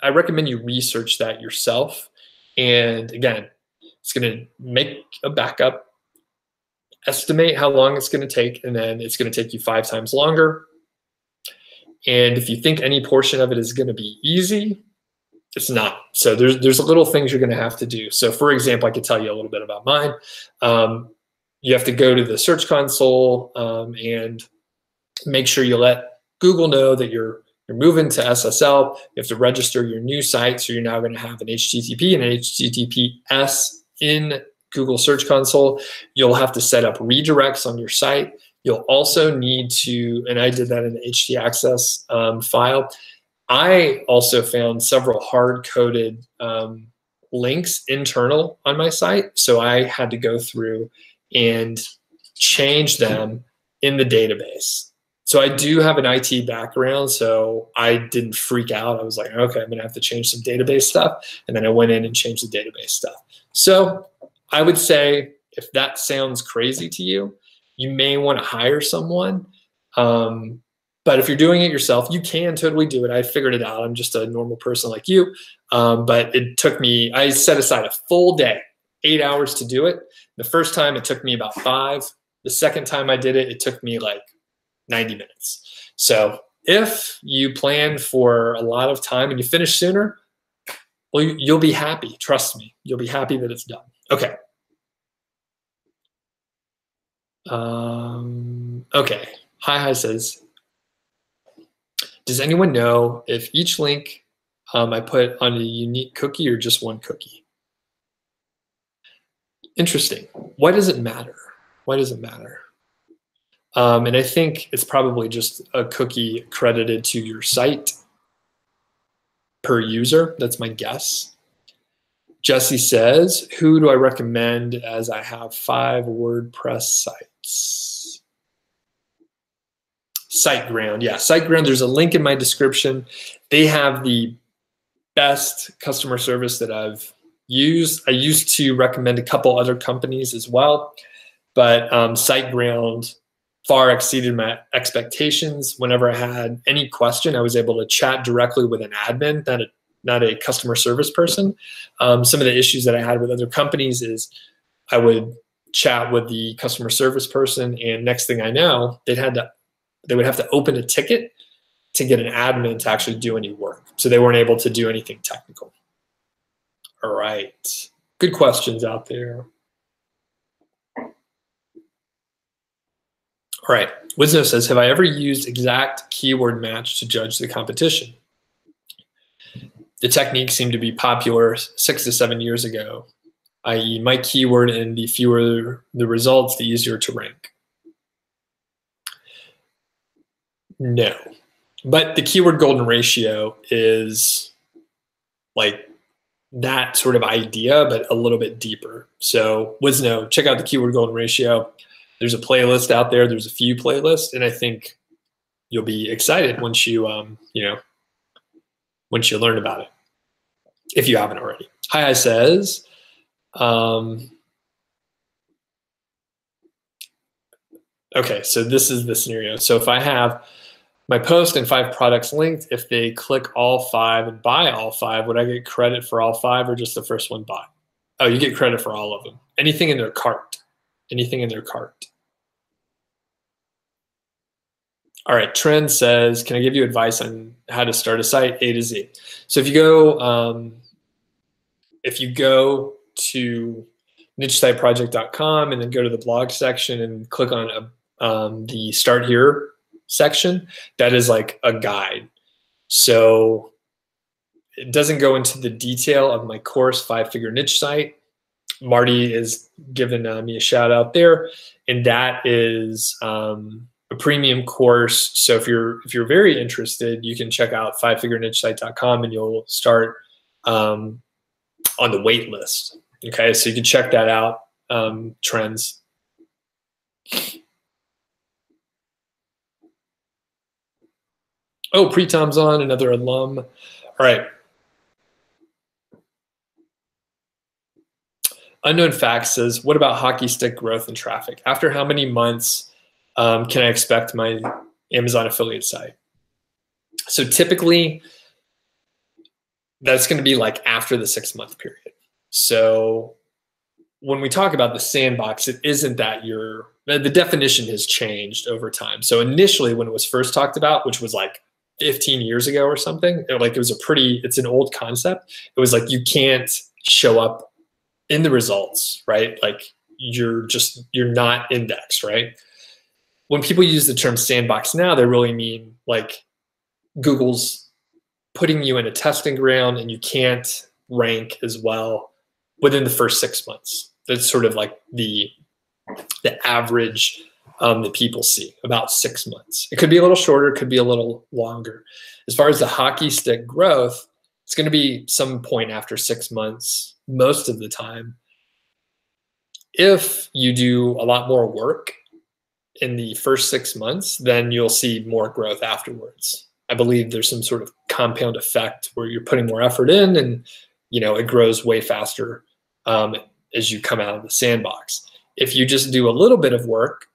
I recommend you research that yourself. And again, it's going to make a backup, estimate how long it's going to take, and then it's going to take you 5 times longer. And if you think any portion of it is going to be easy, it's not. So there's little things you're going to have to do. So for example, I could tell you a little bit about mine. You have to go to the Search Console and make sure you let Google know that you're moving to SSL. You have to register your new site. So you're now going to have an HTTP and an HTTPS in Google Search Console. You'll have to set up redirects on your site. You'll also need to, and I did that in the htaccess file. I also found several hard-coded links internal on my site. So I had to go through and change them in the database. So I do have an IT background, so I didn't freak out. I was like, okay, I'm going to have to change some database stuff. And then I went in and changed the database stuff. So I would say if that sounds crazy to you, you may want to hire someone. But if you're doing it yourself, you can totally do it. I figured it out. I'm just a normal person like you. But it took me, I set aside a full day, 8 hours to do it. The first time it took me about 5. The second time I did it, it took me like 90 minutes. So if you plan for a lot of time and you finish sooner, well, you'll be happy. Trust me, you'll be happy that it's done. Okay. Okay. Hi says, does anyone know if each link I put on a unique cookie or just one cookie? Interesting. Why does it matter? Why does it matter? And I think it's probably just a cookie credited to your site per user. That's my guess. Jesse says, who do I recommend as I have 5 WordPress sites? Siteground. Yeah, Siteground. There's a link in my description. They have the best customer service that I've used. I used to recommend a couple other companies as well, but Siteground far exceeded my expectations. Whenever I had any question, I was able to chat directly with an admin, not a customer service person. Some of the issues that I had with other companies is I would chat with the customer service person, and next thing I know, they would have to open a ticket to get an admin to actually do any work. So they weren't able to do anything technical. All right, good questions out there. All right, Wisno says, have I ever used exact keyword match to judge the competition? The technique seemed to be popular 6 to 7 years ago, i.e. my keyword, and the fewer the results, the easier to rank. No, but the keyword golden ratio is like that sort of idea, but a little bit deeper. So Wisno, check out the keyword golden ratio. There's a playlist out there. There's a few playlists, and I think you'll be excited once you, once you learn about it, if you haven't already. Hi says, okay, so this is the scenario. So if I have my post and 5 products linked, if they click all 5 and buy all 5, would I get credit for all 5 or just the first one buy? Oh, you get credit for all of them. Anything in their cart. Anything in their cart. All right, Trend says, can I give you advice on how to start a site A to Z? So if you go to nichesiteproject.com and then go to the blog section and click on the Start Here section, that is like a guide. So it doesn't go into the detail of my course, 5-Figure Niche Site. Marty is giving me a shout out there, and that is a premium course. So if you're very interested, you can check out 5figurenichesite.com and you'll start on the wait list. Okay, so you can check that out, Trends. Oh, Pretom's on, another alum. All right. Unknown Facts says, what about hockey stick growth and traffic? After how many months can I expect my Amazon affiliate site? So typically, that's going to be like after the 6-month period. So when we talk about the sandbox, it isn't that the definition has changed over time. So initially when it was first talked about, which was like 15 years ago or something, it's an old concept. It was like, you can't show up in the results, right? Like you're not indexed, right? When people use the term sandbox now, they really mean like Google's putting you in a testing ground and you can't rank as well within the first 6 months. That's sort of like the average that people see, about 6 months. It could be a little shorter, it could be a little longer. As far as the hockey stick growth, it's going to be some point after 6 months, most of the time. If you do a lot more work in the first 6 months, then you'll see more growth afterwards. I believe there's some sort of compound effect where you're putting more effort in and it grows way faster as you come out of the sandbox. If you just do a little bit of work,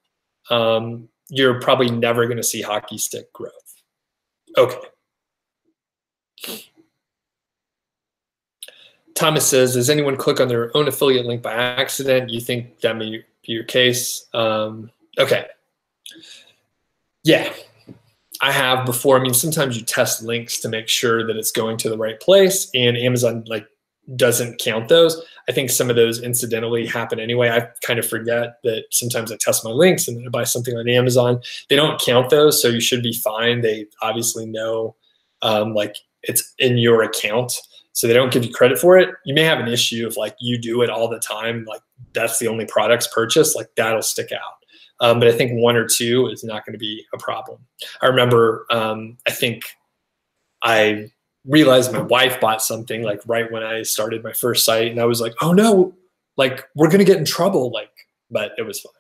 you're probably never going to see hockey stick growth. Okay. Thomas says, does anyone click on their own affiliate link by accident? You think that may be your case? Okay. Yeah, I have before. I mean, sometimes you test links to make sure that it's going to the right place, and Amazon doesn't count those. I think some of those incidentally happen anyway. I kind of forget that sometimes I test my links and then I buy something on Amazon. They don't count those, so you should be fine. They obviously know it's in your account, so they don't give you credit for it. You may have an issue if you do it all the time, that's the only products purchased, that'll stick out. But I think 1 or 2 is not going to be a problem. I remember, I think I realized my wife bought something right when I started my first site, and I was like, oh no, we're going to get in trouble. But it was fine.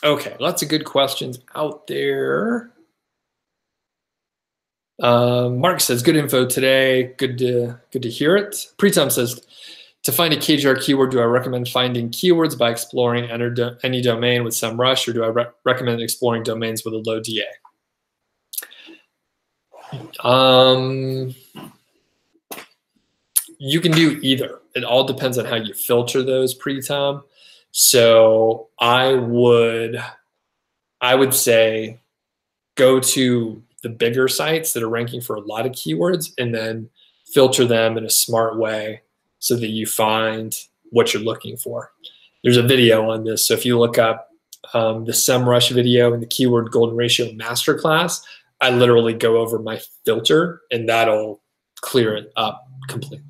Okay, lots of good questions out there. Mark says, good info today. Good to hear it. Pretom says, to find a KGR keyword, do I recommend finding keywords by exploring any domain with some rush, or do I recommend exploring domains with a low DA? You can do either. It all depends on how you filter those, Pretom. So I would say go to the bigger sites that are ranking for a lot of keywords and then filter them in a smart way so that you find what you're looking for. There's a video on this. So if you look up the SEMrush video and the keyword golden ratio masterclass, I literally go over my filter and that'll clear it up completely.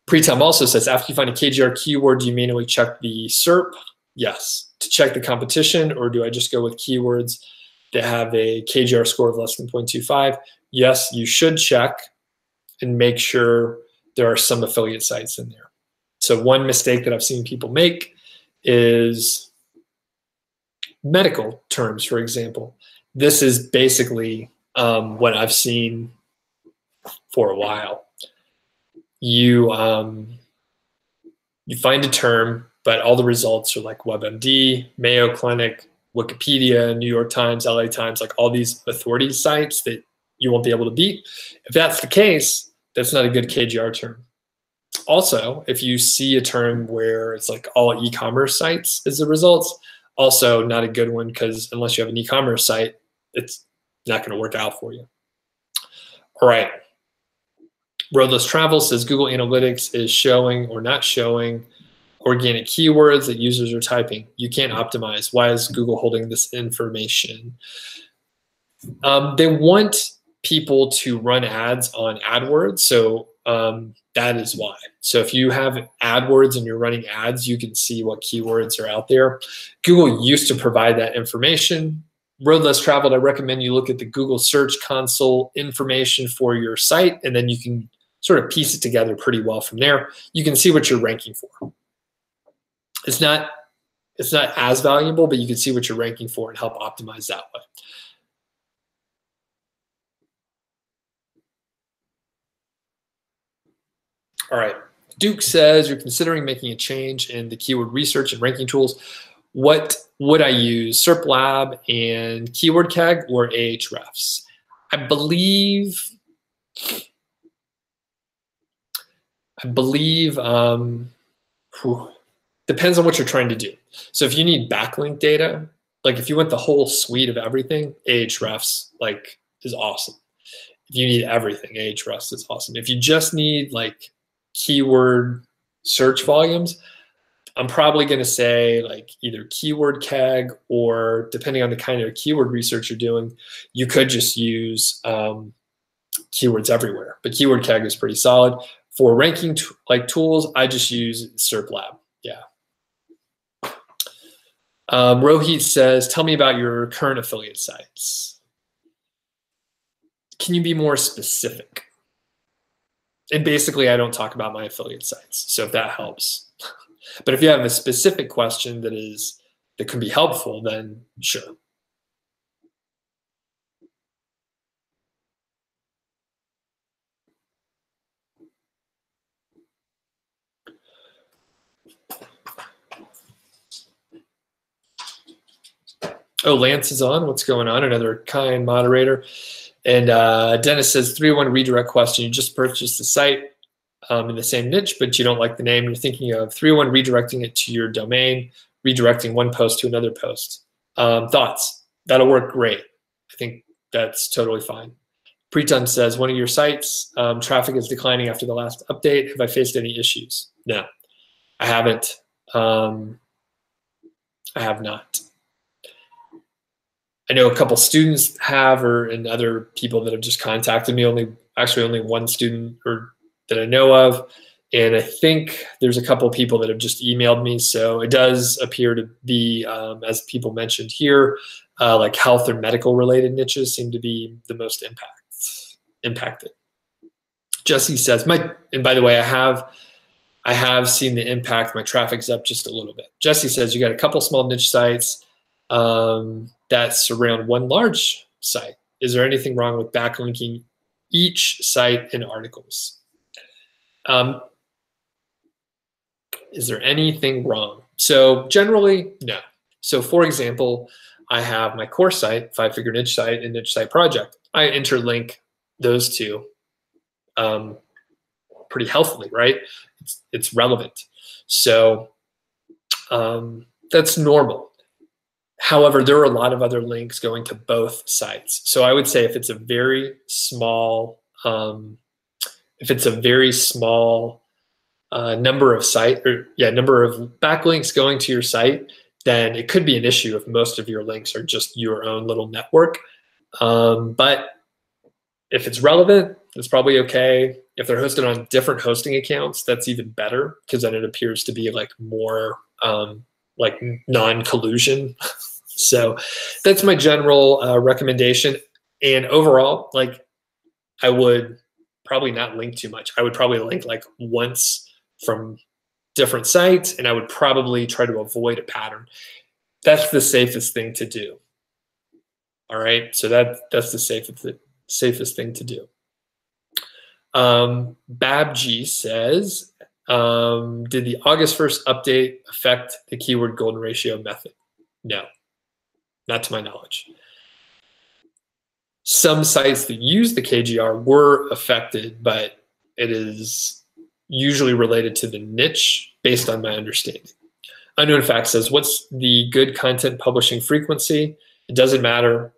Pretom also says, after you find a KGR keyword, do you manually check the SERP? Yes. To check the competition, or do I just go with keywords that have a KGR score of less than 0.25? Yes, you should check and make sure there are some affiliate sites in there. So one mistake that I've seen people make is medical terms, for example. This is basically what I've seen for a while. You find a term, but all the results are like WebMD, Mayo Clinic, Wikipedia, New York Times, LA Times, like all these authority sites that you won't be able to beat. If that's the case, that's not a good KGR term. Also, if you see a term where it's like all e-commerce sites as the results, also not a good one, because unless you have an e-commerce site, it's not going to work out for you. All right. Roadless Travel says Google Analytics is showing or not showing organic keywords that users are typing. You can't optimize. Why is Google holding this information? They want people to run ads on AdWords, so that is why. So if you have AdWords and you're running ads, you can see what keywords are out there. Google used to provide that information. Roadless Traveled, I recommend you look at the Google Search Console information for your site, and then you can sort of piece it together pretty well from there. You can see what you're ranking for. It's not as valuable, but you can see what you're ranking for and help optimize that way. All right. Duke says you're considering making a change in the keyword research and ranking tools. What would I use, SERP Lab and Keyword CAG or Ahrefs? I believe depends on what you're trying to do. So if you need backlink data, like if you want the whole suite of everything, Ahrefs like is awesome. If you need everything, Ahrefs is awesome. If you just need like keyword search volumes, I'm probably going to say like either Keyword CAG, or depending on the kind of keyword research you're doing, you could just use Keywords Everywhere. But Keyword CAG is pretty solid. For ranking like tools, I just use SERP Lab. Yeah. Rohit says, tell me about your current affiliate sites. Can you be more specific? And basically, I don't talk about my affiliate sites, so if that helps. But if you have a specific question that can be helpful, then sure. Oh, Lance is on. What's going on? Another kind moderator. And Dennis says, 301 redirect question. You just purchased the site in the same niche, but you don't like the name. You're thinking of 301 redirecting it to your domain, redirecting one post to another post. Thoughts? That'll work great. I think that's totally fine. Preton says, one of your sites, traffic is declining after the last update. Have I faced any issues? No, I haven't. I have not. I know a couple students have, and other people that have just contacted me. Only one student that I know of, and I think there's a couple people that have just emailed me. So it does appear to be, as people mentioned here, like health or medical related niches seem to be the most impacted. Jesse says, and by the way, I have seen the impact. My traffic's up just a little bit. Jesse says you got a couple small niche sites that surround one large site. Is there anything wrong with backlinking each site in articles? Is there anything wrong? So generally, no. So for example, I have my core site, 5-figure niche site, and niche site project. I interlink those two pretty healthily, right? It's relevant. So that's normal. However, there are a lot of other links going to both sites. So I would say if it's a very small, number of number of backlinks going to your site, then it could be an issue if most of your links are just your own little network. But if it's relevant, it's probably okay. If they're hosted on different hosting accounts, that's even better, because then it appears to be like more like non-collusion. So that's my general recommendation. And overall, like, I would probably not link too much. I would probably link like once from different sites, and I would probably try to avoid a pattern. That's the safest thing to do. All right, so that's the safest thing to do. Babji says, did the August 1st update affect the keyword golden ratio method? No, not to my knowledge. Some sites that use the KGR were affected, but it is usually related to the niche based on my understanding. Unknown Fact says, what's the good content publishing frequency? It doesn't matter.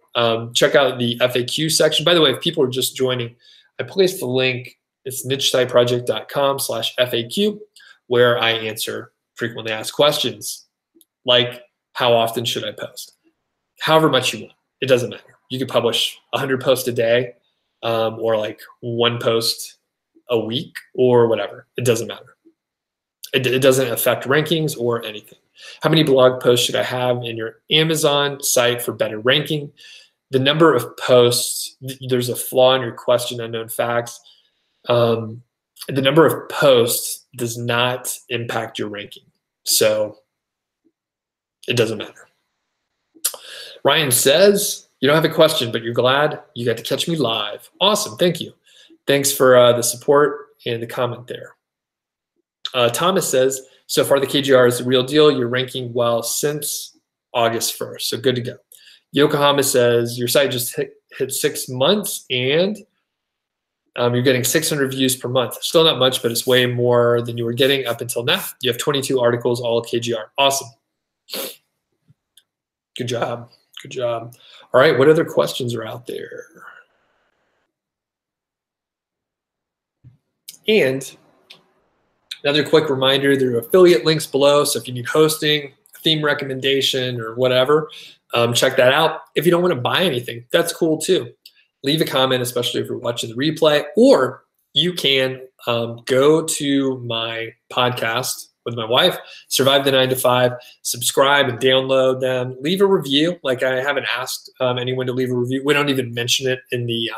Check out the FAQ section. By the way, if people are just joining, I placed the link. It's nichesiteproject.com/FAQ, where I answer frequently asked questions, like how often should I post? However much you want. It doesn't matter. You could publish 100 posts a day, or like 1 post a week, or whatever. It doesn't matter. It doesn't affect rankings or anything. How many blog posts should I have in your Amazon site for better ranking? The number of posts, there's a flaw in your question, Unknown Facts. The number of posts does not impact your ranking. So it doesn't matter. Ryan says, you don't have a question, but you're glad you got to catch me live. Awesome, thank you. Thanks for the support and the comment there. Thomas says, so far the KGR is the real deal. You're ranking well since August 1st, so good to go. Yokohama says, your site just hit 6 months and you're getting 600 views per month. Still not much, but it's way more than you were getting up until now. You have 22 articles, all KGR. Awesome. Good job. Good job. All right, what other questions are out there? And another quick reminder, there are affiliate links below. So if you need hosting, theme recommendation, or whatever, check that out. If you don't want to buy anything, that's cool too. Leave a comment, especially if you're watching the replay, or you can go to my podcast with my wife, Survive the 9 to 5, subscribe and download them. Leave a review. Like, I haven't asked anyone to leave a review. We don't even mention it in the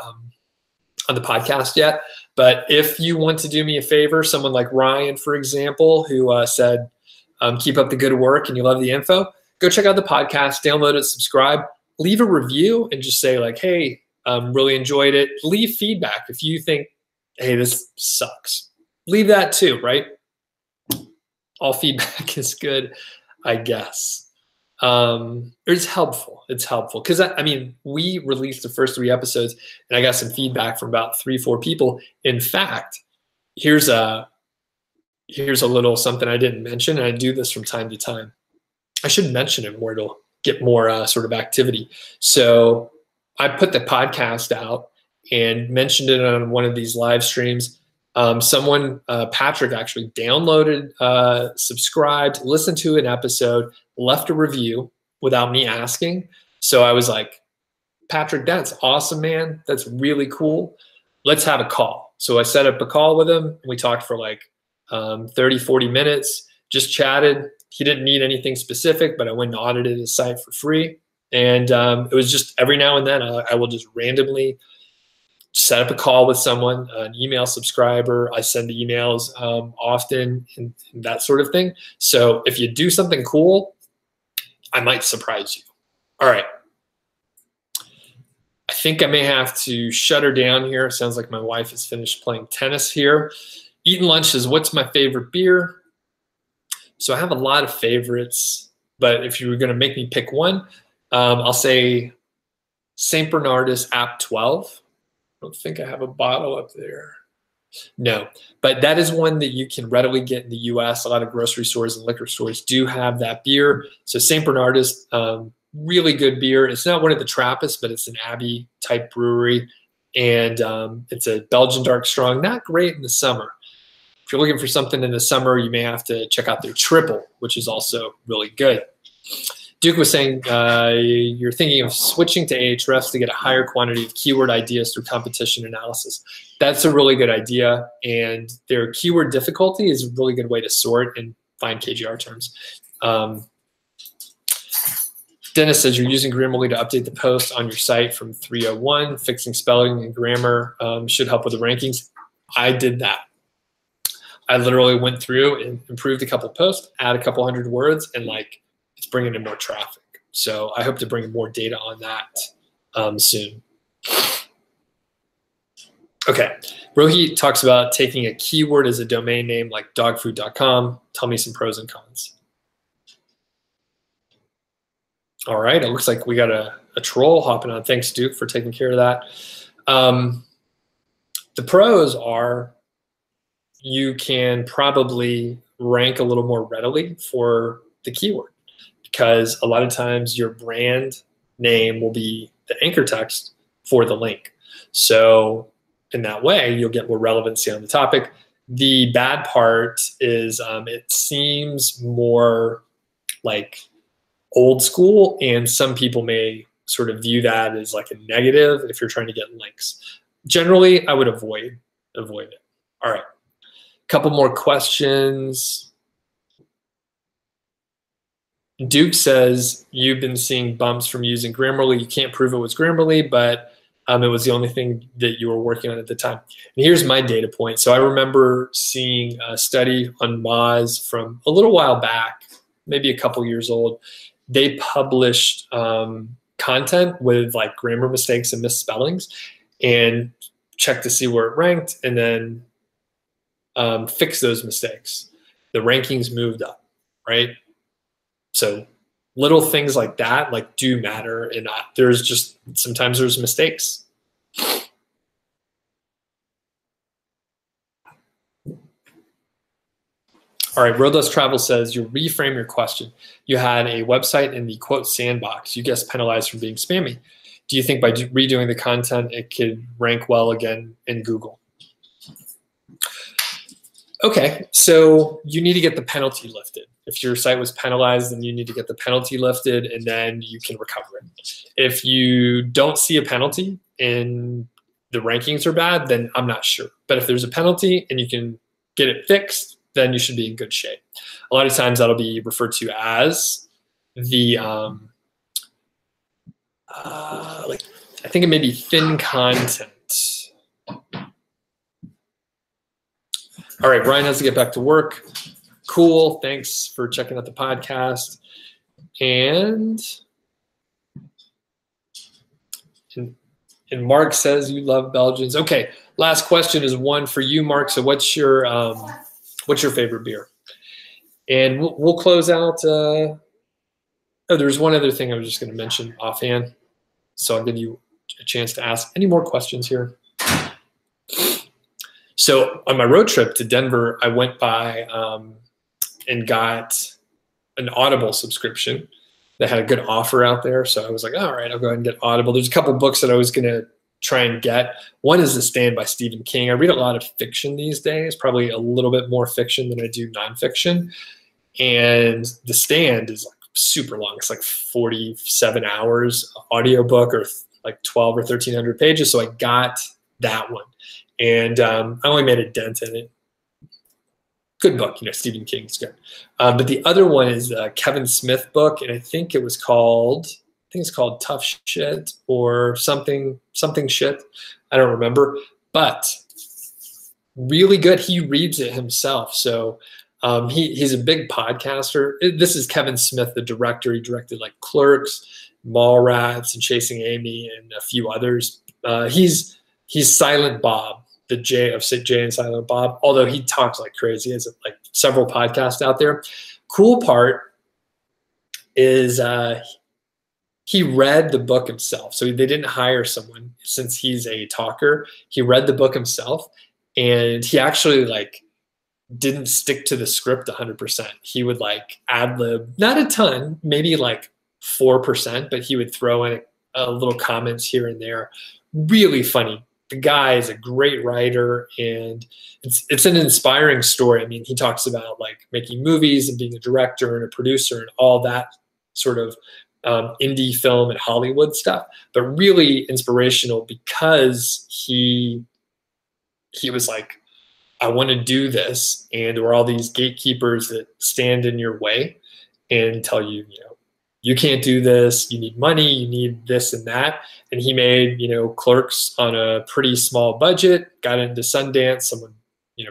on the podcast yet. But if you want to do me a favor, someone like Ryan, for example, who said, keep up the good work and you love the info, go check out the podcast, download it, subscribe, leave a review, and just say like, hey, really enjoyed it. Leave feedback. If you think, hey, this sucks, leave that too, right? All feedback is good, I guess. It's helpful. It's helpful because I mean, we released the first 3 episodes, and I got some feedback from about 3-4 people. In fact, here's a little something I didn't mention, and I do this from time to time. I should mention it more to get more sort of activity. So I put the podcast out and mentioned it on one of these live streams. Someone, Patrick, actually downloaded, subscribed, listened to an episode, left a review without me asking. So I was like, Patrick, that's awesome, man. That's really cool. Let's have a call. So I set up a call with him. We talked for like 30, 40 minutes, just chatted. He didn't need anything specific, but I went and audited his site for free. And it was just every now and then I will just randomly set up a call with someone, an email subscriber. I send emails often and that sort of thing. So if you do something cool, I might surprise you. All right. I think I may have to shut her down here. It sounds like my wife has finished playing tennis here. Eating Lunch says, what's my favorite beer? So I have a lot of favorites, but if you were going to make me pick one, I'll say St. Bernardus App 12. I don't think I have a bottle up there. No, but that is one that you can readily get in the US. A lot of grocery stores and liquor stores do have that beer. So St. Bernardus, really good beer. It's not one of the Trappist, but it's an Abbey type brewery. And it's a Belgian dark strong, not great in the summer. If you're looking for something in the summer, you may have to check out their triple, which is also really good. Duke was saying you're thinking of switching to Ahrefs to get a higher quantity of keyword ideas through competition analysis. That's a really good idea, and their keyword difficulty is a really good way to sort and find KGR terms. Dennis says you're using Grammarly to update the post on your site from 301. Fixing spelling and grammar should help with the rankings. I did that. I literally went through and improved a couple posts, add a couple hundred words, and like it's bringing in more traffic. So I hope to bring more data on that soon. Okay, Rohit talks about taking a keyword as a domain name like dogfood.com. Tell me some pros and cons. All right, it looks like we got a troll hopping on. Thanks, Duke, for taking care of that. The pros are you can probably rank a little more readily for the keyword because a lot of times your brand name will be the anchor text for the link. So in that way, you'll get more relevancy on the topic. The bad part is it seems more like old school, and some people may sort of view that as like a negative if you're trying to get links. Generally, I would avoid it. All right, couple more questions. Duke says, you've been seeing bumps from using Grammarly. You can't prove it was Grammarly, but it was the only thing that you were working on at the time. And here's my data point. So I remember seeing a study on Moz from a little while back, maybe a couple years old. They published content with like grammar mistakes and misspellings and checked to see where it ranked and then fix those mistakes. The rankings moved up, right? So little things like that like do matter, and there's just sometimes there's mistakes. All right, Roadless Travel says, you reframe your question. You had a website in the quote sandbox. You guessed penalized for being spammy. Do you think by redoing the content, it could rank well again in Google? Okay, so you need to get the penalty lifted. If your site was penalized, then you need to get the penalty lifted, and then you can recover it. If you don't see a penalty and the rankings are bad, then I'm not sure. But if there's a penalty and you can get it fixed, then you should be in good shape. A lot of times that'll be referred to as the, like, I think it may be thin content. All right, Brian has to get back to work. Cool, thanks for checking out the podcast. And Mark says you love Belgians. Okay, last question is one for you, Mark. So what's your favorite beer? And we'll close out. Oh, there's one other thing I was just going to mention offhand. So I'll give you a chance to ask any more questions here. So on my road trip to Denver, I went by and got an Audible subscription that had a good offer out there. So I was like, all right, I'll go ahead and get Audible. There's a couple books that I was going to try and get. One is The Stand by Stephen King. I read a lot of fiction these days, probably a little bit more fiction than I do nonfiction. And The Stand is like super long. It's like 47 hours audiobook, or like 12 or 1,300 pages. So I got that one. And I only made a dent in it. Good book, you know, Stephen King's good. But the other one is a Kevin Smith book, and I think it's called Tough Shit or something shit. I don't remember, but really good. He reads it himself. So he's a big podcaster. This is Kevin Smith, the director. He directed like Clerks, Mallrats, and Chasing Amy, and a few others. He's Silent Bob, the Jay and Silent Bob, although he talks like crazy. He has like several podcasts out there. Cool part is he read the book himself. So they didn't hire someone, since he's a talker. He read the book himself, and he actually like didn't stick to the script 100%. He would like ad lib, not a ton, maybe like 4%, but he would throw in a little comments here and there. Really funny. The guy is a great writer, and it's an inspiring story. I mean, he talks about like making movies and being a director and a producer and all that sort of indie film and Hollywood stuff, but really inspirational because he was like, I want to do this, and there are all these gatekeepers that stand in your way and tell you, you know, you can't do this, you need money, you need this and that. And he made, you know, Clerks on a pretty small budget, got into Sundance, someone,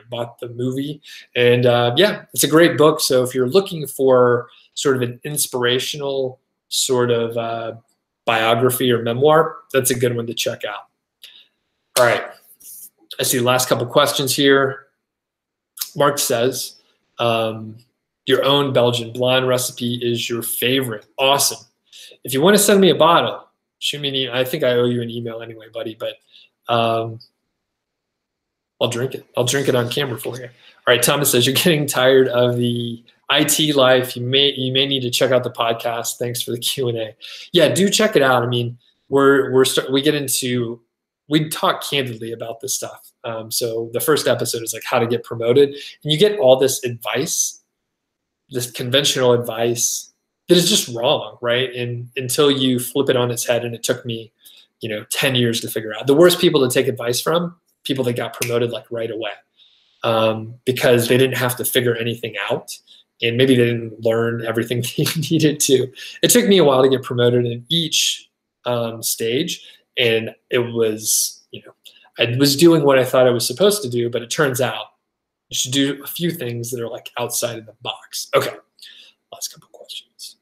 bought the movie. And yeah, it's a great book. So if you're looking for sort of an inspirational sort of biography or memoir, that's a good one to check out. All right. I see the last couple questions here. Mark says, your own Belgian blonde recipe is your favorite. Awesome. If you want to send me a bottle, shoot me an email. I think I owe you an email anyway, buddy, but I'll drink it. I'll drink it on camera for you. All right, Thomas says, you're getting tired of the IT life. You may need to check out the podcast. Thanks for the Q&A. Yeah, do check it out. I mean, we talk candidly about this stuff. So the first episode is like how to get promoted, and you get all this advice, this conventional advice that is just wrong, right? And until you flip it on its head, and it took me, 10 years to figure out. The worst people to take advice from, people that got promoted like right away, because they didn't have to figure anything out, and maybe they didn't learn everything they needed to. It took me a while to get promoted in each stage, and it was, I was doing what I thought I was supposed to do, but it turns out you should do a few things that are like outside of the box. Okay, last couple questions.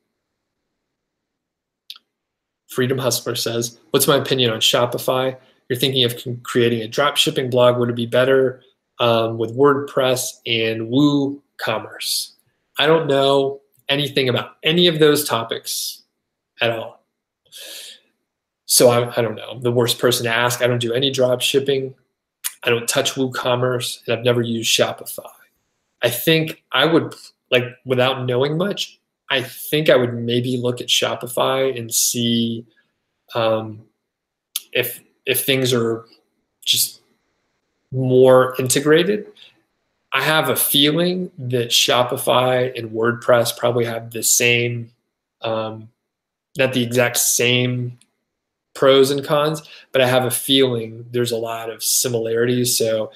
Freedom Hustler says, what's my opinion on Shopify? You're thinking of creating a drop shipping blog. Would it be better with WordPress and WooCommerce? I don't know anything about any of those topics at all. So I don't know. I'm the worst person to ask. I don't do any drop shipping. I don't touch WooCommerce, and I've never used Shopify. I think I would, without knowing much, I think I would maybe look at Shopify and see if things are just more integrated. I have a feeling that Shopify and WordPress probably have the same, not the exact same pros and cons, but I have a feeling there's a lot of similarities. So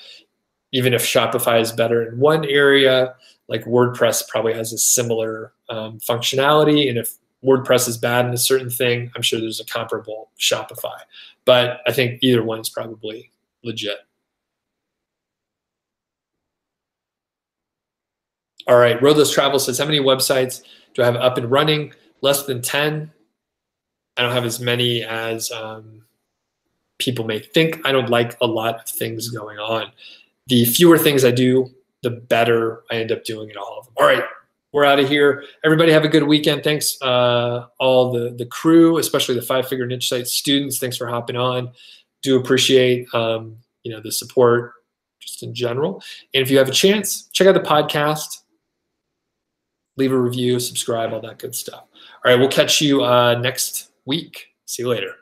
even if Shopify is better in one area, like WordPress probably has a similar functionality. And if WordPress is bad in a certain thing, I'm sure there's a comparable Shopify. But I think either one is probably legit. All right, Roadless Travel says, how many websites do I have up and running? Less than 10. I don't have as many as people may think. I don't like a lot of things going on. The fewer things I do, the better I end up doing in all of them. All right, we're out of here. Everybody have a good weekend. Thanks all the crew, especially the 5-Figure Niche Site students. Thanks for hopping on. Do appreciate the support just in general. And if you have a chance, check out the podcast, leave a review, subscribe, all that good stuff. All right, we'll catch you next week. See you later.